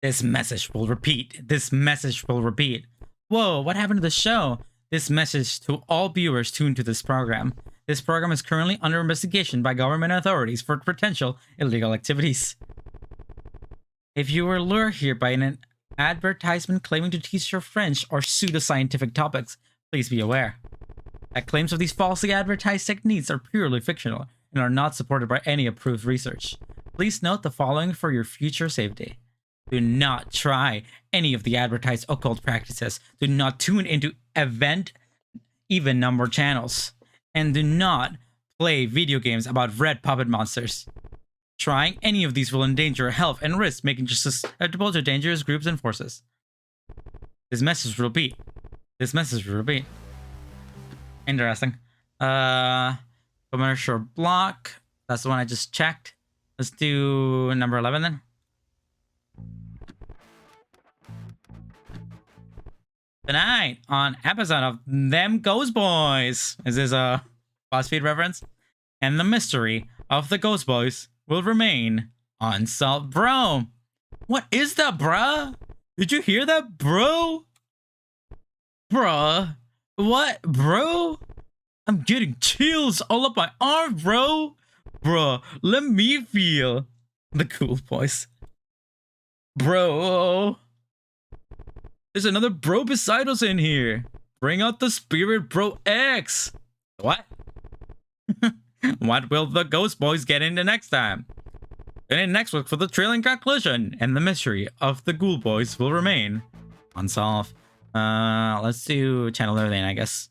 This message will repeat. This message will repeat. Whoa, what happened to the show? This message to all viewers tuned to this program. This program is currently under investigation by government authorities for potential illegal activities. If you were lured here by an advertisement claiming to teach your French or pseudoscientific topics, please be aware that claims of these falsely advertised techniques are purely fictional and are not supported by any approved research. Please note the following for your future safety. Do not try any of the advertised occult practices. Do not tune into even number channels. And do not play video games about red puppet monsters. Trying any of these will endanger your health and risk making you susceptible to dangerous groups and forces. This message will repeat. This message will repeat. Interesting. Commercial block. That's the one I just checked. Let's do number 11 then. Tonight on episode of Them Ghost Boys. Is this a BuzzFeed reference? And the mystery of the Ghost Boys will remain unsolved. Bro, what is that, bruh? Did you hear that, bro? Bruh, what, bro? I'm getting chills all up my arm, bro. Bruh, let me feel the cool voice. Bro. There's another bro beside us in here. Bring out the spirit, bro X. What? What will the Ghost Boys get into next time? Tune in next week for the thrilling conclusion, and the mystery of the Ghoul Boys will remain unsolved. Let's do channel 11, I guess.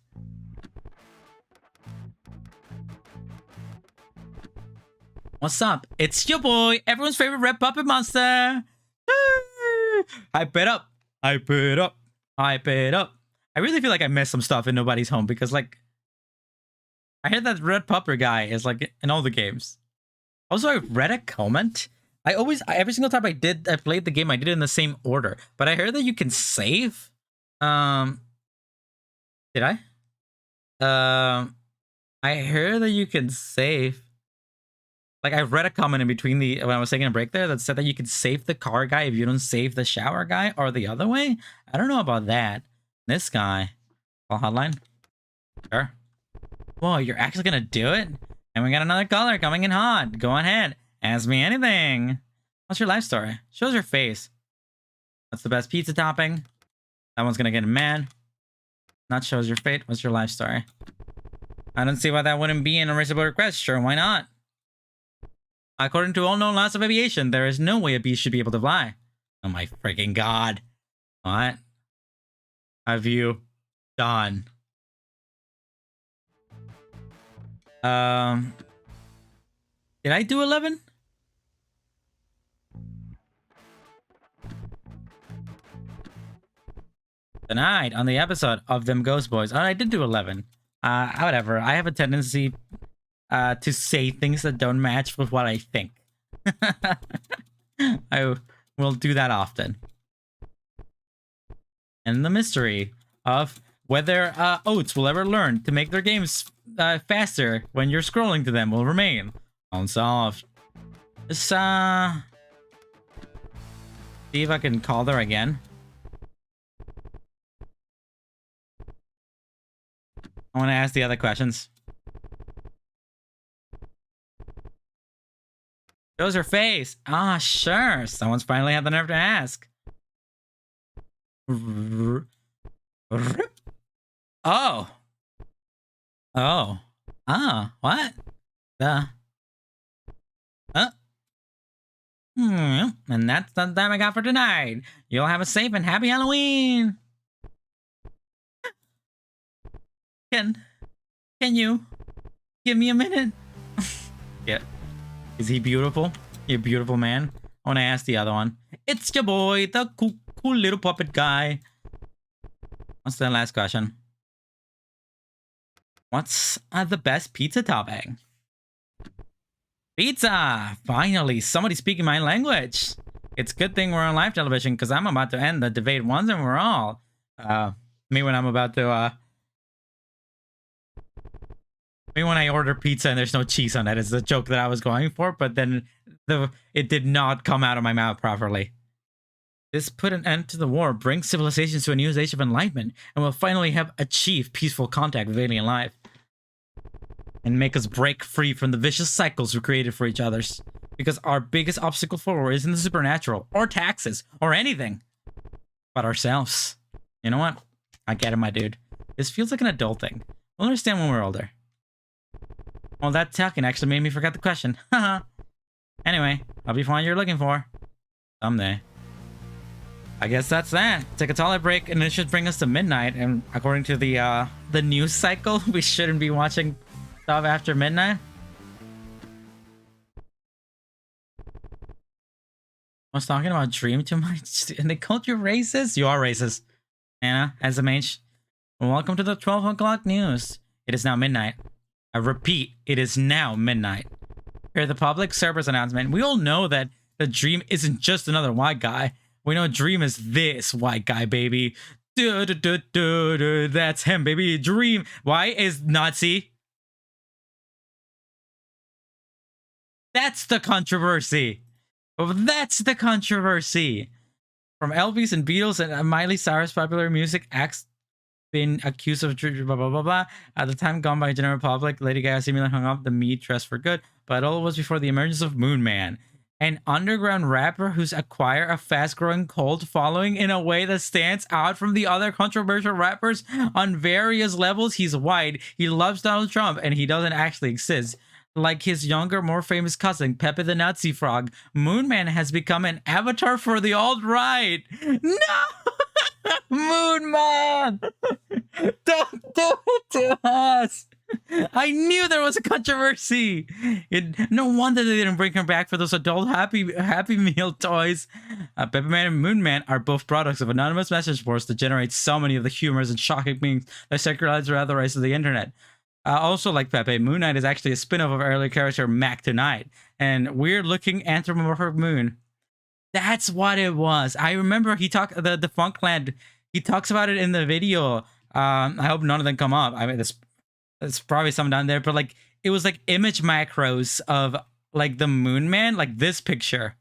What's up? It's your boy, everyone's favorite red puppet monster. Hype it up. Hype it up. Hype it up. I really feel like I missed some stuff in Nobody's Home because, like, I heard that red pupper guy is, like, in all the games. Also, I read a comment. Every single time I played the game, I did it in the same order. But I heard that you can save. Did I? I heard that you can save. Like, I read a comment in between when I was taking a break there that said that you could save the car guy if you don't save the shower guy, or the other way. I don't know about that. This guy. Call hotline? Sure. Whoa, you're actually gonna do it? And we got another caller coming in hot. Go ahead. Ask me anything. What's your life story? Shows your face. What's the best pizza topping? That one's gonna get mad. Not shows your fate. What's your life story? I don't see why that wouldn't be an unreasonable request. Sure, why not? According to all known laws of aviation, there is no way a bee should be able to fly. Oh my freaking god. What have you done? Did I do 11? Tonight on the episode of Them Ghost Boys. Oh, I did do 11. Whatever. I have a tendency to say things that don't match with what I think. I will do that often. And the mystery of whether Oats will ever learn to make their games faster when you're scrolling to them will remain unsolved. Just see if I can call her again. I want to ask the other questions. Shows her face. Ah, sure. Someone's finally had the nerve to ask. Oh. Oh. Ah, what? And that's the time I got for tonight. You'll have a safe and happy Halloween. Can you give me a minute? Yeah. Is he beautiful? You beautiful man? I want to ask the other one. It's your boy, the cool little puppet guy. What's the last question? What's the best pizza topping? Pizza! Finally, somebody speaking my language. It's a good thing we're on live television because I'm about to end the debate once and we're all. Me when I'm about to Me when I order pizza and there's no cheese on it is the joke that I was going for, but then it did not come out of my mouth properly. This put an end to the war, brings civilizations to a new age of enlightenment, and will finally have achieved peaceful contact with alien life. And make us break free from the vicious cycles we created for each others. Because our biggest obstacle forward isn't the supernatural, or taxes, or anything. But ourselves. You know what? I get it, my dude. This feels like an adult thing. We'll understand when we're older. Well, that talking actually made me forget the question. Haha. Anyway, I'll be fine you're looking for. Someday. I guess that's that. Take a toilet break, and it should bring us to midnight. And according to the news cycle, we shouldn't be watching stuff after midnight. I was talking about Dream too much, and they called you racist? You are racist. Anna, as a mage. Welcome to the 12 o'clock news. It is now midnight. I repeat, it is now midnight. Hear the public service announcement. We all know that the Dream isn't just another white guy. We know Dream is this white guy, baby. That's him, baby. Dream. Why is Nazi? That's the controversy. That's the controversy. From Elvis and Beatles and Miley Cyrus popular music acts been accused of blah blah blah blah. At the time gone by general public, Lady Gaga seemingly hung up the meat dress for good, but all was before the emergence of Moon Man, an underground rapper who's acquired a fast-growing cult following in a way that stands out from the other controversial rappers on various levels. He's white, he loves Donald Trump, and he doesn't actually exist. Like his younger, more famous cousin, Pepe the Nazi Frog, Moon Man has become an avatar for the alt-right. No! Moon Man! Don't do it to us! I knew there was a controversy. No wonder they didn't bring him back for those adult Happy Meal toys. Pepe Man and Moon Man are both products of anonymous message boards that generate so many of the humors and shocking memes that circulate throughout the rest of the internet. Also, like Pepe, Moon Knight is actually a spin-off of earlier character Mac Tonight, and weird-looking anthropomorphic moon. That's what it was. I remember he talked the Funkland. He talks about it in the video. I hope none of them come up. I mean, there's probably some down there, but like it was like image macros of like the Moon Man, like this picture,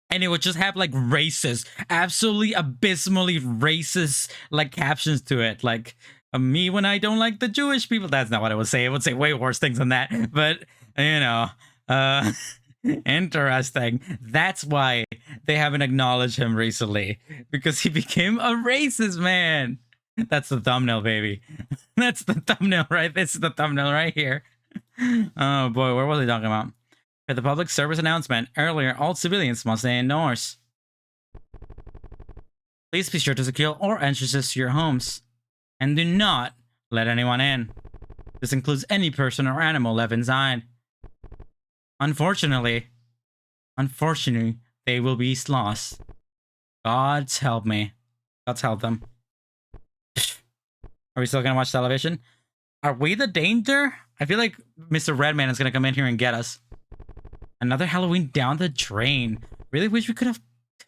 and it would just have like racist, absolutely abysmally racist like captions to it, like me when I don't like the Jewish people. That's not what I would say. I would say way worse things than that, but you know. Interesting. That's why they haven't acknowledged him recently, because he became a racist man. That's the thumbnail, baby. That's the thumbnail, right? This is the thumbnail right here. Oh boy, what was I talking about? For the public service announcement earlier, all civilians must stay indoors. Please be sure to secure all entrances to your homes. And do not let anyone in. This includes any person or animal left inside. Unfortunately, they will be lost. God's help me. God's help them. Are we still gonna watch television? Are we the danger? I feel like Mr. Redman is gonna come in here and get us. Another Halloween down the drain. Really wish we could have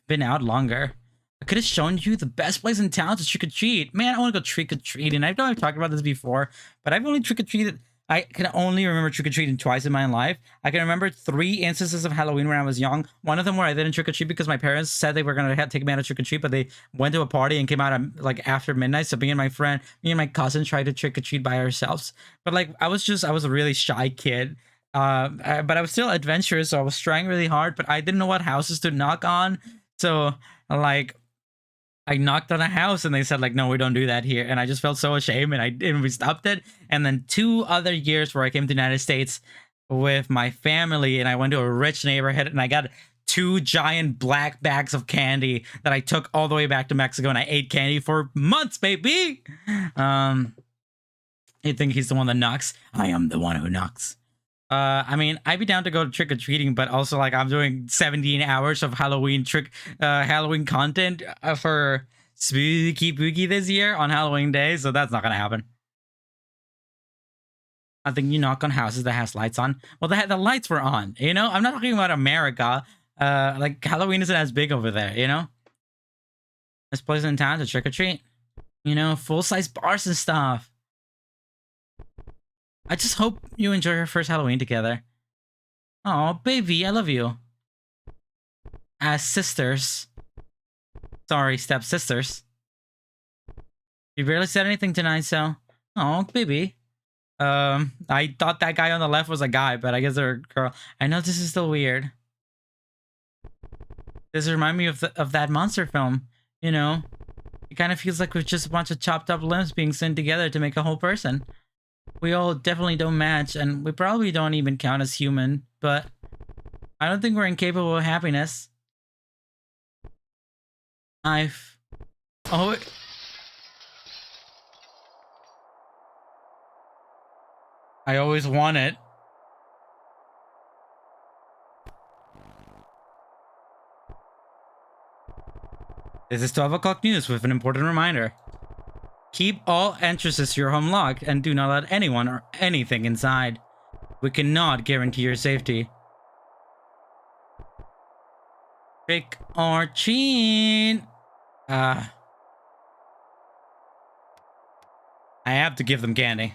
been out longer. I could have shown you the best place in town to trick-or-treat. Man, I want to go trick-or-treating. I know I've talked about this before, but I've only trick-or-treated... I can only remember trick-or-treating twice in my life. I can remember 3 instances of Halloween when I was young. One of them where I didn't trick-or-treat because my parents said they were going to take me out to trick-or-treat, but they went to a party and came out like after midnight. So me and my cousin tried to trick-or-treat by ourselves. But like, I was a really shy kid. But I was still adventurous, so I was trying really hard, but I didn't know what houses to knock on. So like, I knocked on a house and they said like, no, we don't do that here. And I just felt so ashamed and we stopped it. And then 2 other years where I came to the United States with my family and I went to a rich neighborhood and I got 2 giant black bags of candy that I took all the way back to Mexico and I ate candy for months, baby. You think he's the one that knocks? I am the one who knocks. I mean, I'd be down to go trick-or-treating, but also like I'm doing 17 hours of Halloween content for Spooky Boogie this year on Halloween Day, so that's not gonna happen. I think you knock on houses that has lights on. Well, the lights were on, you know? I'm not talking about America. Like Halloween isn't as big over there, you know? This place in town to trick-or-treat. You know, full-size bars and stuff. I just hope you enjoy your first Halloween together. Oh, baby, I love you. As sisters. Sorry, step-sisters. You barely said anything tonight, so... Oh, baby. I thought that guy on the left was a guy, but I guess they're a girl. I know this is still weird. This reminds me of that monster film, you know? It kind of feels like we're just a bunch of chopped up limbs being sent together to make a whole person. We all definitely don't match, and we probably don't even count as human, but I don't think we're incapable of happiness. Oh, I always want it. This is 12 o'clock news with an important reminder. Keep all entrances to your home locked and do not let anyone or anything inside. We cannot guarantee your safety. Trick or treat. I have to give them candy.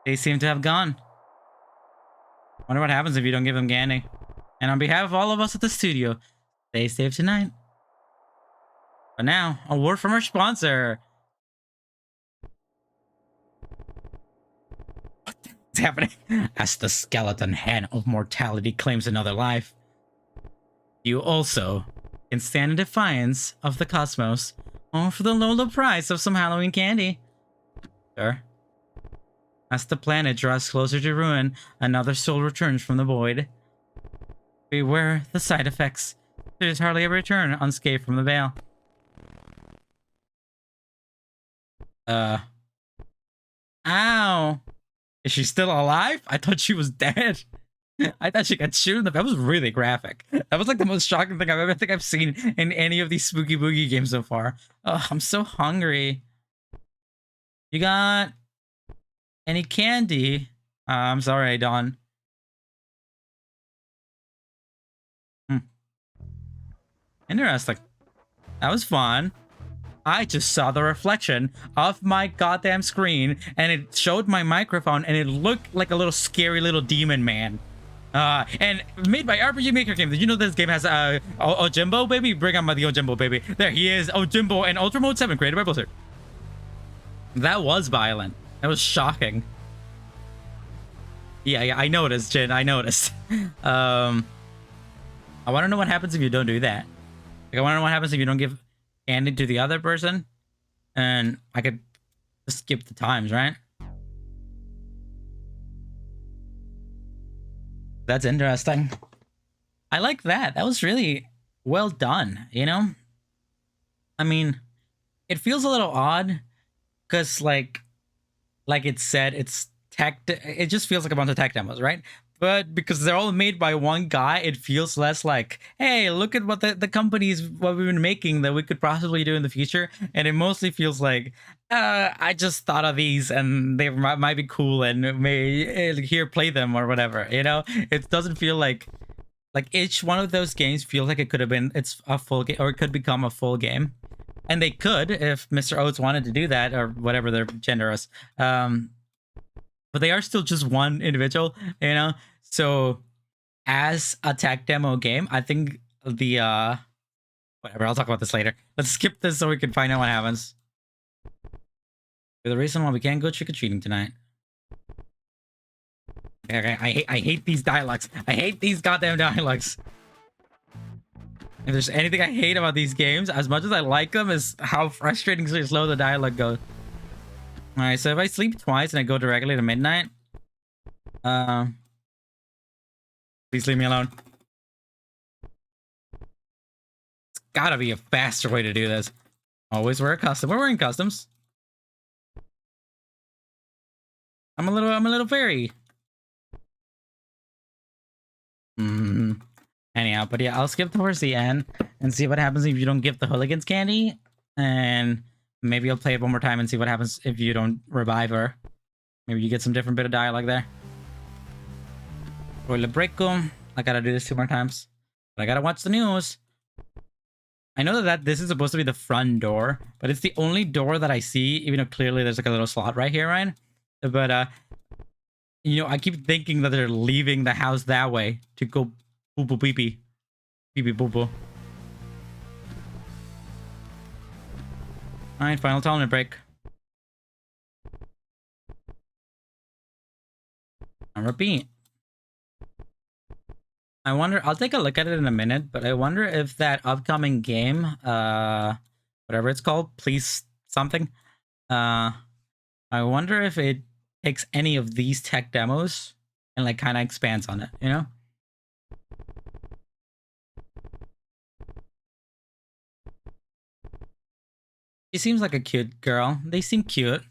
They seem to have gone. Wonder what happens if you don't give them candy. And on behalf of all of us at the studio, stay safe tonight. But now, a word from our sponsor. What's happening? As the skeleton hand of mortality claims another life, you also can stand in defiance of the cosmos, all for the low price of some Halloween candy. Sure. As the planet draws closer to ruin, another soul returns from the void. Beware the side effects. There's hardly a return unscathed from the veil. Ow! Is she still alive? I thought she was dead. I thought she got shot in the... That was really graphic. That was like the most shocking thing I've seen in any of these Spooky Boogie games so far. Oh, I'm so hungry. You got any candy? I'm sorry, Dawn. Interesting. That was fun. I just saw the reflection of my goddamn screen and it showed my microphone and it looked like a little scary little demon man. And made by RPG Maker game. Did you know this game has Ojimbo, baby? Bring on the Ojimbo, baby. There he is, Ojimbo and Ultra Mode 7, created by Blizzard. That was violent. That was shocking. Yeah, I noticed, Jin. I noticed. I want to know what happens if you don't do that. Like, I want to know what happens if you don't give candy to the other person. And I could just skip the times, right? That's interesting. I like that. That was really well done, you know? I mean, it feels a little odd because like it said, it's tech. It just feels like a bunch of tech demos, right? But because they're all made by one guy, it feels less like, hey, look at what the company's what we've been making that we could possibly do in the future. And it mostly feels like, I just thought of these and they might be cool and may here play them or whatever. You know, it doesn't feel like each one of those games feels like it could have been it's a full game or it could become a full game. And they could if Mr. Oates wanted to do that or whatever they're generous. But they are still just one individual, you know? So as a tech demo game, I think the whatever, I'll talk about this later. Let's skip this so we can find out what happens. The reason why we can't go trick-or-treating tonight. Okay, I hate these dialogues. I hate these goddamn dialogues. If there's anything I hate about these games, as much as I like them, is how frustratingly slow the dialogue goes. Alright, so if I sleep twice and I go directly to midnight, please leave me alone. It's gotta be a faster way to do this. Always wear a custom. We're wearing customs. I'm a little fairy. Anyhow, but yeah, I'll skip towards the end and see what happens if you don't give the hooligans candy. And maybe I'll play it one more time and see what happens if you don't revive her. Maybe you get some different bit of dialogue there. Or Lebreco. I gotta do this 2 more times. But I gotta watch the news. I know that this is supposed to be the front door, but it's the only door that I see, even though clearly there's like a little slot right here, right? But, you know, I keep thinking that they're leaving the house that way to go boo boo pee pee. Pee pee boo boo. Alright, final tolerant break. And repeat. I wonder, I'll take a look at it in a minute, but I wonder if that upcoming game, whatever it's called, please something, I wonder if it takes any of these tech demos and like kind of expands on it, you know? She seems like a cute girl. They seem cute.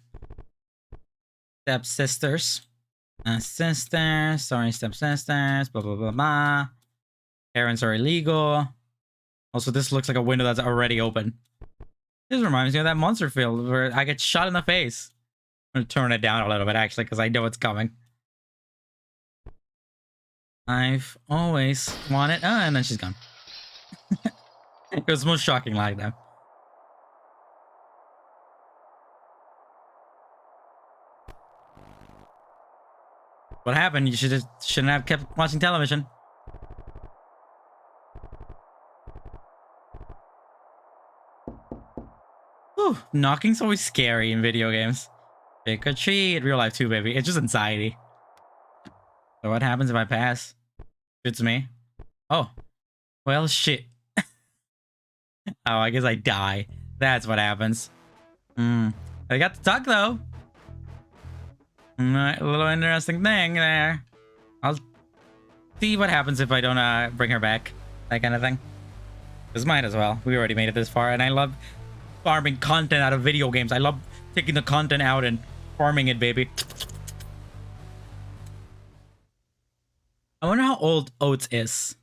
Stepsisters. Sisters, sorry, stepsisters, blah, blah, blah, blah. Parents are illegal. Also, this looks like a window that's already open. This reminds me of that monster field where I get shot in the face. I'm gonna turn it down a little bit, actually, because I know it's coming. I've always wanted... Oh, and then she's gone. It was the most shocking like that. What happened? You shouldn't have kept watching television. Whew, knocking's always scary in video games. Trick or treat, real life too, baby. It's just anxiety. So what happens if I pass? Shoots me. Oh. Well, shit. Oh, I guess I die. That's what happens. I got to talk, though. A little interesting thing there. I'll see what happens if I don't bring her back. That kind of thing. This might as well. We already made it this far, and I love farming content out of video games. I love taking the content out and farming it, baby. I wonder how old Oates is.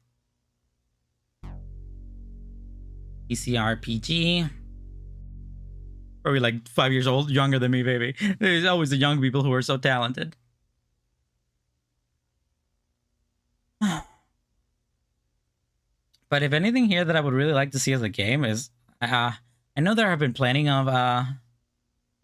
PCRPG. Probably like 5 years old, younger than me, baby. There's always the young people who are so talented. But if anything here that I would really like to see as a game is, I know there have been plenty of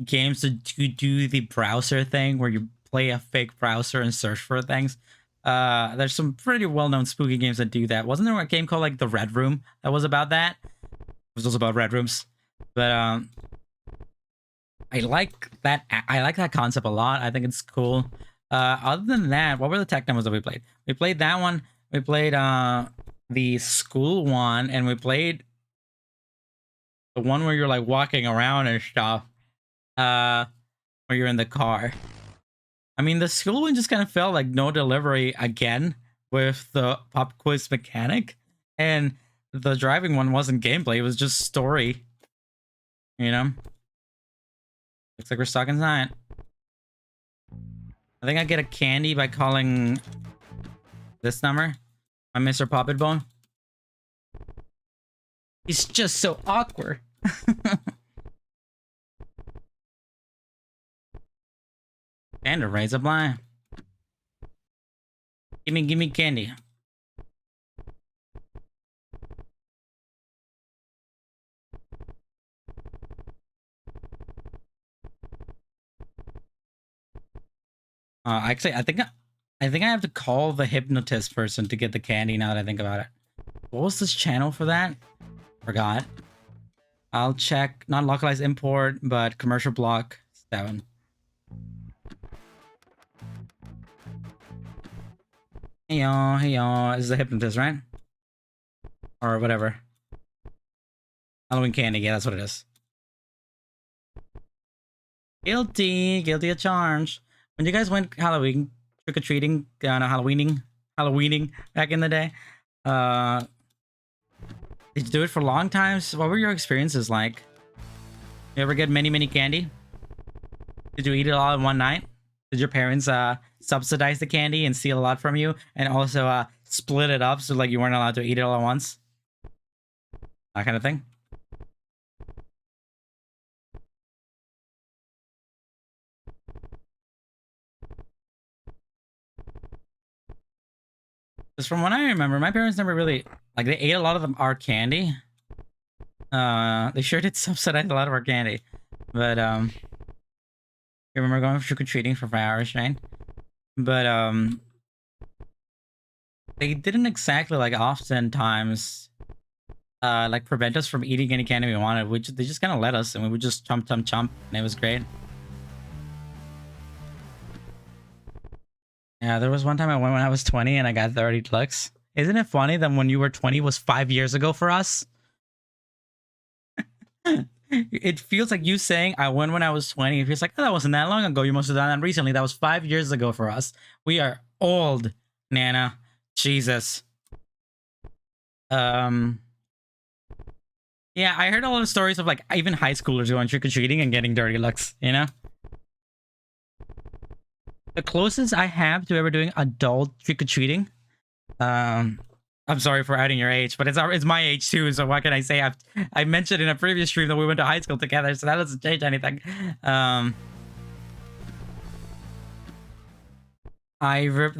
games to do the browser thing where you play a fake browser and search for things. There's some pretty well-known spooky games that do that. Wasn't there a game called like The Red Room that was about that? It was also about red rooms. But I like that concept a lot. I think it's cool. Other than that, what were the tech demos that we played? We played that one. We played the school one, and we played the one where you're like walking around and stuff. Where you're in the car. I mean, the school one just kind of felt like no delivery again, with the pop quiz mechanic, and the driving one wasn't gameplay, it was just story. You know? Looks like we're stuck inside. I think I get a candy by calling this number. My Mr. Puppet Bone. He's just so awkward. And a razor blind. Give me candy. Actually, I think I have to call the hypnotist person to get the candy now that I think about it. What was this channel for that? Forgot. I'll check. Not localized import, but commercial block 7. Hey y'all. This is the hypnotist, right? Or whatever. Halloween candy, yeah, that's what it is. Guilty of charge. When you guys went Halloween trick-or-treating, no, Halloweening back in the day, did you do it for long times? What were your experiences like? You ever get many candy? Did you eat it all in one night? Did your parents subsidize the candy and steal a lot from you, and also split it up so like you weren't allowed to eat it all at once? That kind of thing. Because from what I remember, my parents never really, like, they ate a lot of our candy. They sure did subsidize a lot of our candy. But, you remember going trick-or-treating for 5 hours, right? But, they didn't exactly, like, oftentimes, like, prevent us from eating any candy we wanted. They just kind of let us, and we would just chomp, and it was great. Yeah, there was one time I went when I was 20 and I got 30 looks. Isn't it funny that when you were 20 was 5 years ago for us? It feels like you saying I went when I was 20. It feels like, oh, that wasn't that long ago. You must have done that recently. That was 5 years ago for us. We are old, Nana. Jesus. Yeah, I heard a lot of stories of like even high schoolers going trick-or-treating and getting dirty looks, you know? The closest I have to ever doing adult trick-or-treating, I'm sorry for outing your age, but it's my age too, so what can I say? I mentioned in a previous stream that we went to high school together, so that doesn't change anything. The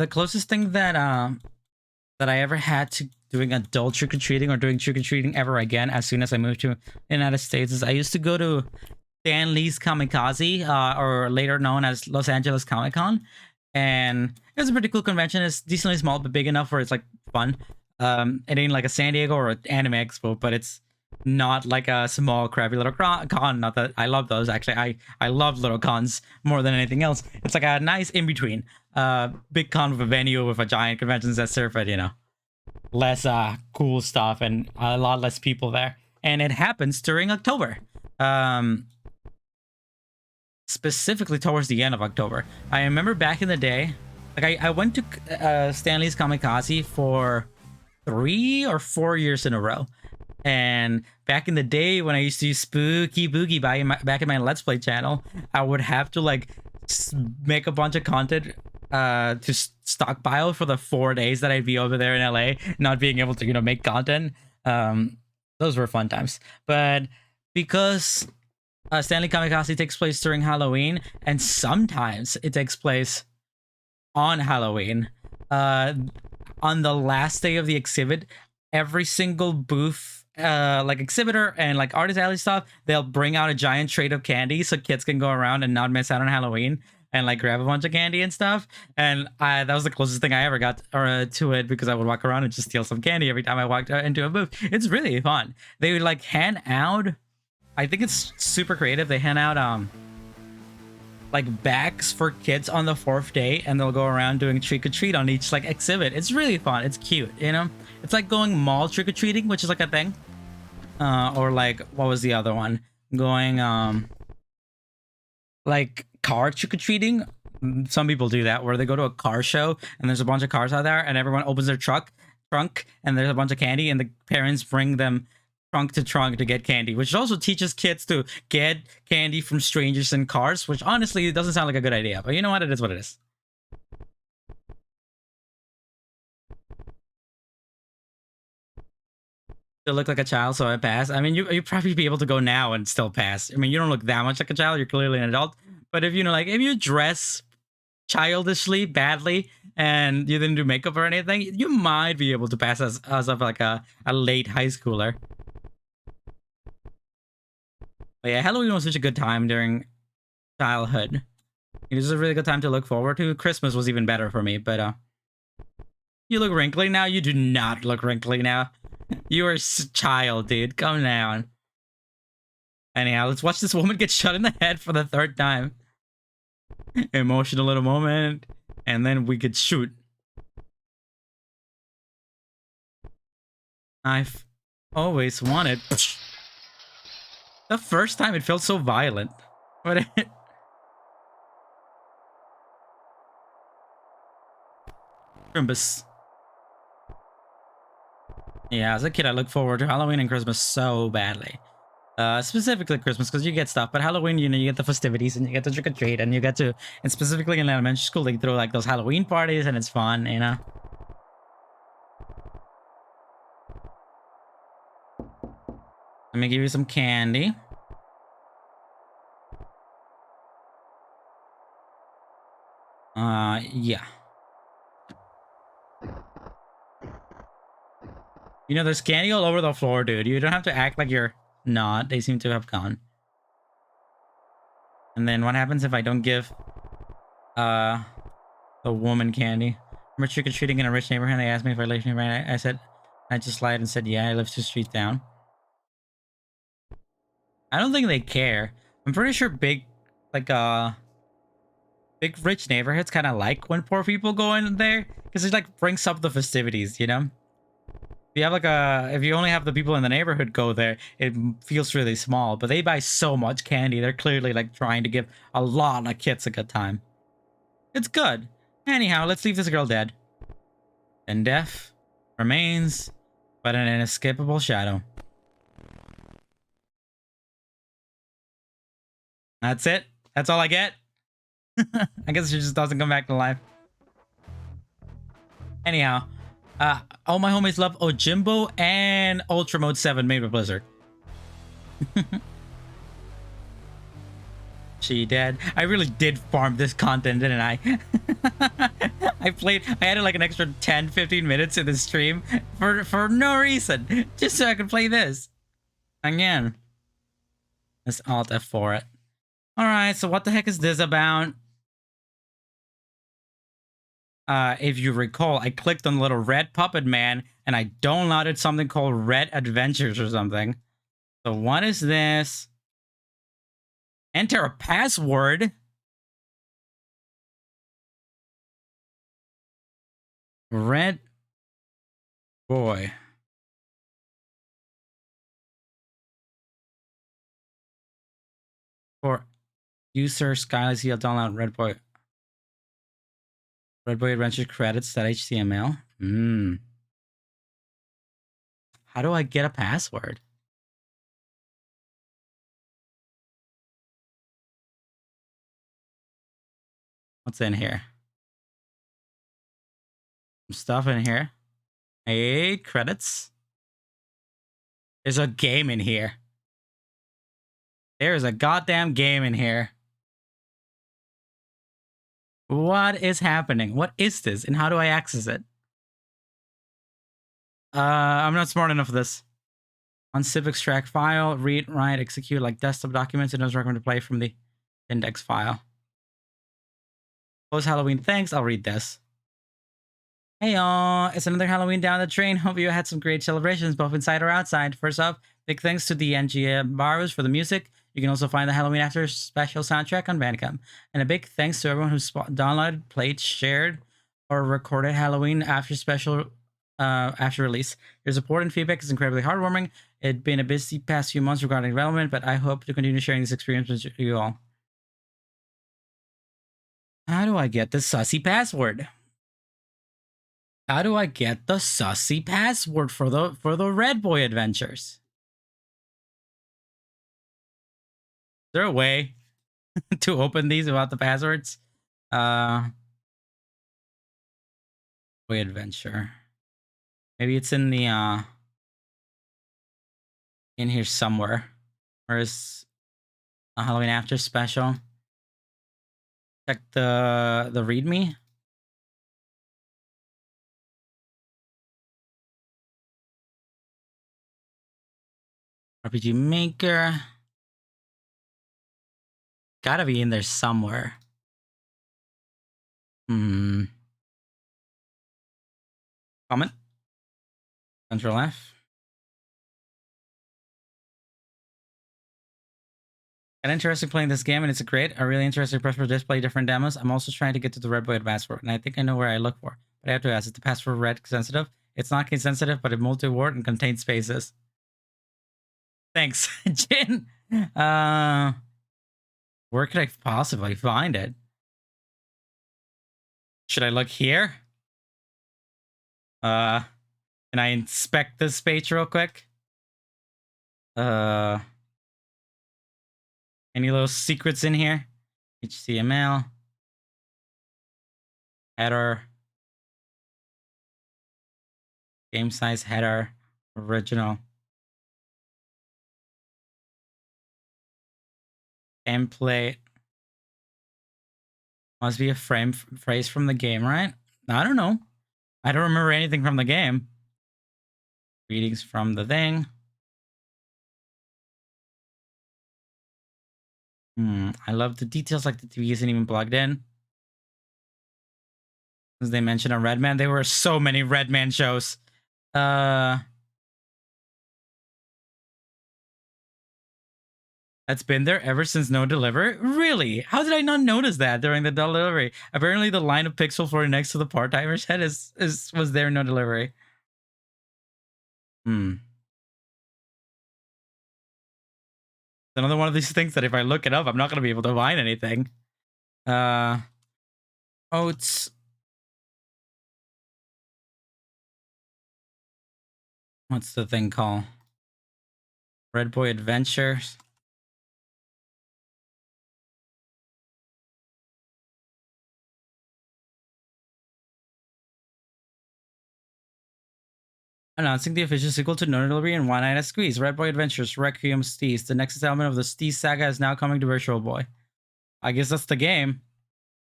closest thing that I ever had to doing adult trick-or-treating or doing trick-or-treating ever again as soon as I moved to the United States is I used to go to Stan Lee's Kamikaze, or later known as Los Angeles Comic-Con, and it was a pretty cool convention. It's decently small but big enough where it's like fun. It ain't like a San Diego or an Anime Expo, but it's not like a small crappy little con. Not that I love those, actually. I love little cons more than anything else. It's like a nice in between. Big con with a venue with a giant convention center, but you know, less cool stuff and a lot less people there. And it happens during October. Specifically towards the end of October. I remember back in the day, like I went to Stan Lee's Kamikaze for 3 or 4 years in a row. And back in the day when I used to use Spooky Boogie back in my Let's Play channel, I would have to like make a bunch of content to stockpile for the 4 days that I'd be over there in LA, not being able to, you know, make content. Those were fun times. But because Stanley Kamikaze takes place during Halloween, and sometimes it takes place on Halloween. On the last day of the exhibit, every single booth, like exhibitor and like artist alley stuff, they'll bring out a giant tray of candy so kids can go around and not miss out on Halloween and like grab a bunch of candy and stuff. And that was the closest thing I ever got to it, because I would walk around and just steal some candy every time I walked into a booth. It's really fun. They would like hand out, I think it's super creative. They hand out like bags for kids on the 4th day, and they'll go around doing trick or treat on each like exhibit. It's really fun. It's cute, you know. It's like going mall trick or treating, which is like a thing. Or like, what was the other one? Going like car trick or treating, Some people do that where they go to a car show and there's a bunch of cars out there and everyone opens their trunk and there's a bunch of candy and the parents bring them trunk to trunk to get candy, which also teaches kids to get candy from strangers in cars, which honestly doesn't sound like a good idea, but you know what? It is what it is. To look like a child, so I pass. I mean, you probably be able to go now and still pass. I mean, you don't look that much like a child. You're clearly an adult. But if you know, like, if you dress childishly badly and you didn't do makeup or anything, you might be able to pass as of like a late high schooler. But yeah, Halloween was such a good time during childhood. It was a really good time to look forward to. Christmas was even better for me, but you look wrinkly now. You do not look wrinkly now. You are a child, dude. Calm down. Anyhow, let's watch this woman get shot in the head for the third time. Emotional little moment. And then we could shoot. I've always wanted... The first time it felt so violent. But it... Crimbus. Yeah, as a kid, I look forward to Halloween and Christmas so badly. Specifically Christmas, because you get stuff, but Halloween, you know, you get the festivities and you get to trick or treat and you get to, and specifically in elementary school, they throw like those Halloween parties and it's fun, you know. Let me give you some candy. Yeah. You know, there's candy all over the floor, dude. You don't have to act like you're not. They seem to have gone. And then what happens if I don't give the woman candy? Remember trick-or-treating in a rich neighborhood? They asked me if I lived nearby. I said, I just lied and said, yeah, I live 2 streets down. I don't think they care. I'm pretty sure big rich neighborhoods kind of like when poor people go in there. Because it like brings up the festivities, you know? If you have like if you only have the people in the neighborhood go there, it feels really small. But they buy so much candy, they're clearly like trying to give a lot of kids a good time. It's good. Anyhow, let's leave this girl dead. And death remains but an inescapable shadow. That's it. That's all I get. I guess she just doesn't come back to life. Anyhow. All my homies love Ojimbo and Ultra Mode 7 made with Blizzard. She dead. I really did farm this content, didn't I? I added like an extra 10-15 minutes to the stream for no reason. Just so I could play this. Again. Let's Alt F4 it. Alright, so what the heck is this about? If you recall, I clicked on the little red puppet man and I downloaded something called Red Adventures or something. So what is this? Enter a password. Red boy. For user Skylight, you'll download Red Boy. Red Boy Adventure credits.html. How do I get a password? What's in here? Some stuff in here. Hey, credits. There's a game in here. There's a goddamn game in here. What is happening? What is this? And how do I access it? I'm not smart enough for this. Unzip extract file, read, write, execute like desktop documents. It doesn't recommend to play from the index file. Close Halloween. Thanks. I'll read this. Hey y'all, it's another Halloween down the train. Hope you had some great celebrations, both inside or outside. First up, big thanks to the NGM Barrows for the music. You can also find the Halloween After special soundtrack on Bandcamp. And a big thanks to everyone who downloaded, played, shared, or recorded Halloween After special after release. Your support and feedback is incredibly heartwarming. It's been a busy past few months regarding development, but I hope to continue sharing this experience with you all. How do I get the sussy password? How do I get the sussy password for the Red Boy adventures? Is there a way to open these without the passwords? Boy adventure. Maybe it's in the in here somewhere. Where's a Halloween After special? Check the README. RPG Maker. Gotta be in there somewhere. Comment. Control F. Got interested playing this game and it's great. I really interested to press for display different demos. I'm also trying to get to the Red Boy password, and I think I know where I look for. But I have to ask, is the password red sensitive? It's not case sensitive, but it multi-word and contains spaces. Thanks, Jin. Where could I possibly find it? Should I look here? Can I inspect this page real quick? Any little secrets in here? HTML. Header. Game size header. Original. Template. Must be a phrase from the game, right? I don't know. I don't remember anything from the game. Readings from the thing. I love the details, like the TV isn't even plugged in. As they mentioned on Redman, there were so many Redman shows. That's been there ever since No Delivery? Really? How did I not notice that during the delivery? Apparently the line of Pixel 4 next to the part-timer's head was there in No Delivery. Another one of these things that if I look it up, I'm not going to be able to find anything. Oats. What's the thing called? Red Boy Adventures. Announcing the official sequel to No Delivery and One Night at Squeeze, Red Boy Adventures Requiem Steez. The next installment of the Steez saga is now coming to Virtual Boy. I guess that's the game.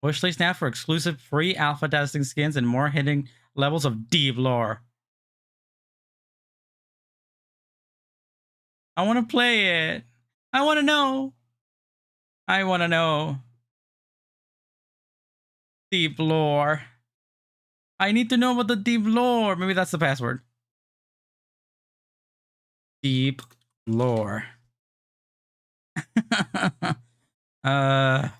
Wishlist now for exclusive free alpha testing skins and more hidden levels of deep lore. I want to play it. I want to know. I want to know. Deep lore. I need to know about the deep lore. Maybe that's the password. Deep lore. I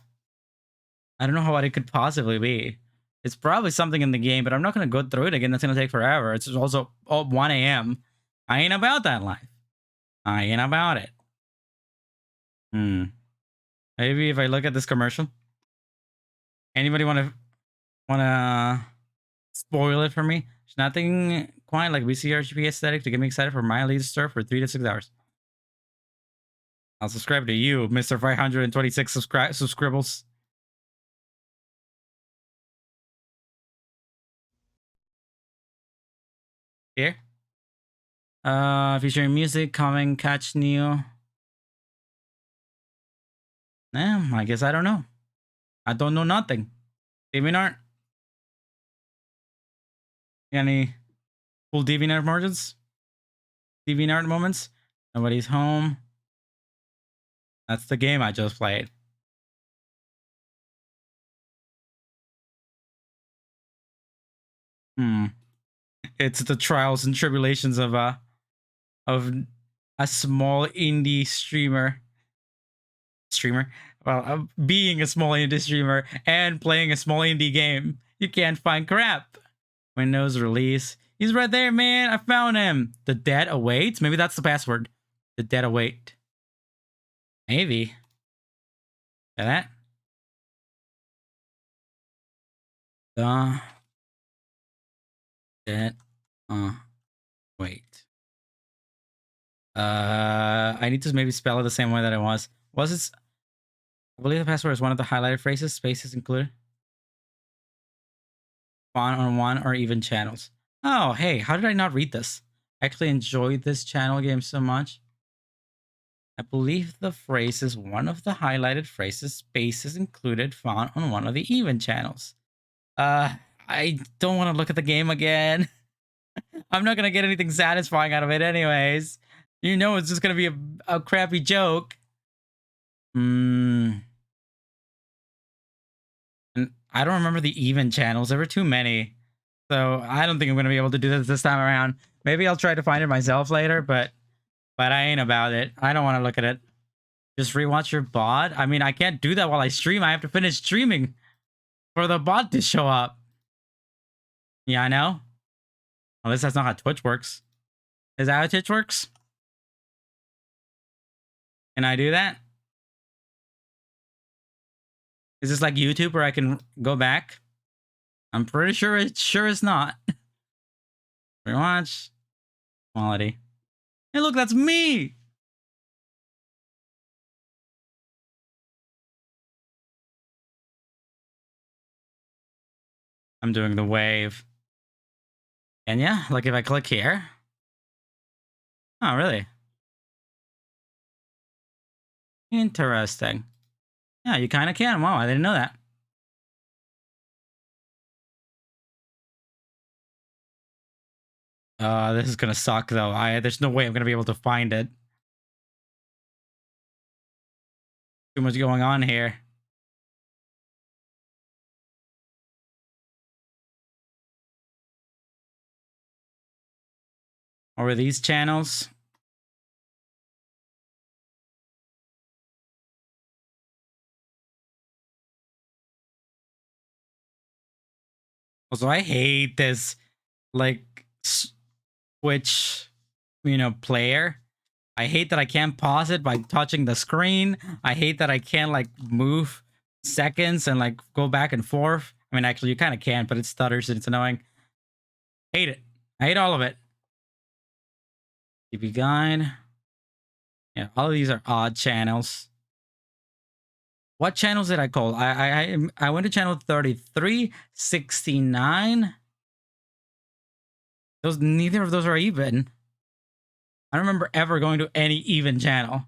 don't know how it could possibly be. It's probably something in the game, but I'm not going to go through it again. That's going to take forever. It's also 1 a.m. I ain't about that life. I ain't about it. Maybe if I look at this commercial. Anybody want to spoil it for me? There's nothing quite like VCRGP aesthetic to get me excited for my lead stir for 3 to 6 hours. I'll subscribe to you, Mr. 526 subscribbles. Here. Featuring music, coming, catch new. I guess I don't know. I don't know nothing. DeviantArt. Any cool DeviantArt moments? DeviantArt moments? Nobody's home. That's the game I just played. It's the trials and tribulations of a small indie streamer. Well, being a small indie streamer and playing a small indie game. You can't find crap. Windows release. He's right there, man. I found him. The dead awaits. Maybe that's the password. The dead await. Maybe. Yeah, that. The it wait. I need to maybe spell it the same way that it was. Was it? I believe the password is one of the highlighted phrases. Spaces included. One or even channels. Oh, hey, how did I not read this? I actually enjoyed this channel game so much. I believe the phrase is one of the highlighted phrases. Spaces included found on one of the even channels. I don't want to look at the game again. I'm not gonna get anything satisfying out of it anyways. You know it's just gonna be a crappy joke. And I don't remember the even channels. There were too many. So I don't think I'm gonna be able to do this time around. Maybe I'll try to find it myself later, but I ain't about it. I don't want to look at it. Just rewatch your bot. I mean, I can't do that while I stream. I have to finish streaming for the bot to show up. Yeah, I know. At least that's not how Twitch works. Is that how Twitch works? Can I do that? Is this like YouTube where I can go back? I'm pretty sure it sure is not. Rewatch. Quality. Hey, look, that's me! I'm doing the wave. And yeah, like if I click here. Oh, really? Interesting. Yeah, you kind of can. Wow, I didn't know that. This is gonna suck though. There's no way I'm gonna be able to find it. Too much going on here. Or were these channels? Also, I hate this, like, Switch, player. I hate that I can't pause it by touching the screen. I hate that I can't, like, move seconds and, like, go back and forth. I mean, actually, you kind of can, but it stutters and it's annoying. Hate it. I hate all of it. TV guide. Yeah, all of these are odd channels. What channels did I call? I went to channel 33, 69. Neither of those are even. I don't remember ever going to any even channel.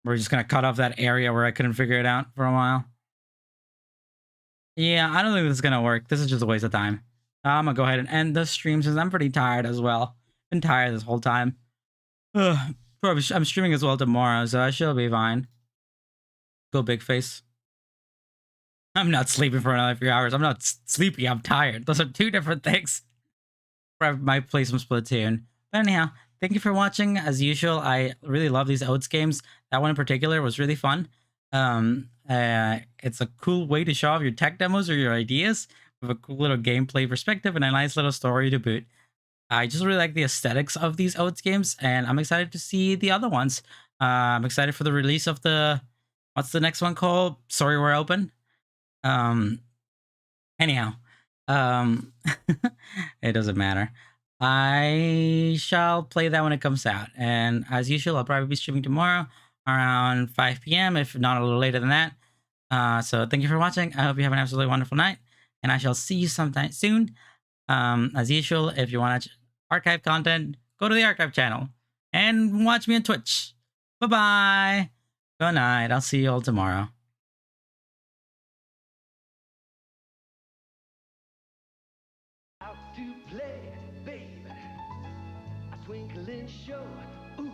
We're just gonna cut off that area where I couldn't figure it out for a while. Yeah, I don't think this is gonna work. This is just a waste of time. I'm gonna go ahead and end the stream since I'm pretty tired as well. Been tired this whole time. Ugh, probably I'm streaming as well tomorrow, so I should be fine. Go big face. I'm not sleeping for another few hours. I'm not sleepy. I'm tired. Those are two different things. I might play some Splatoon. But anyhow, thank you for watching. As usual, I really love these Oats games. That one in particular was really fun. It's a cool way to show off your tech demos or your ideas with a cool little gameplay perspective and a nice little story to boot. I just really like the aesthetics of these Oats games, and I'm excited to see the other ones. I'm excited for the release of what's the next one called? Sorry, we're open. Anyhow, it doesn't matter. I shall play that when it comes out. And as usual, I'll probably be streaming tomorrow around 5 p.m., if not a little later than that. So thank you for watching. I hope you have an absolutely wonderful night. And I shall see you sometime soon. As usual, if you want to archive content, go to the archive channel and watch me on Twitch. Bye-bye. Good night. I'll see you all tomorrow. Out to play, babe. A twinkling show. Ooh.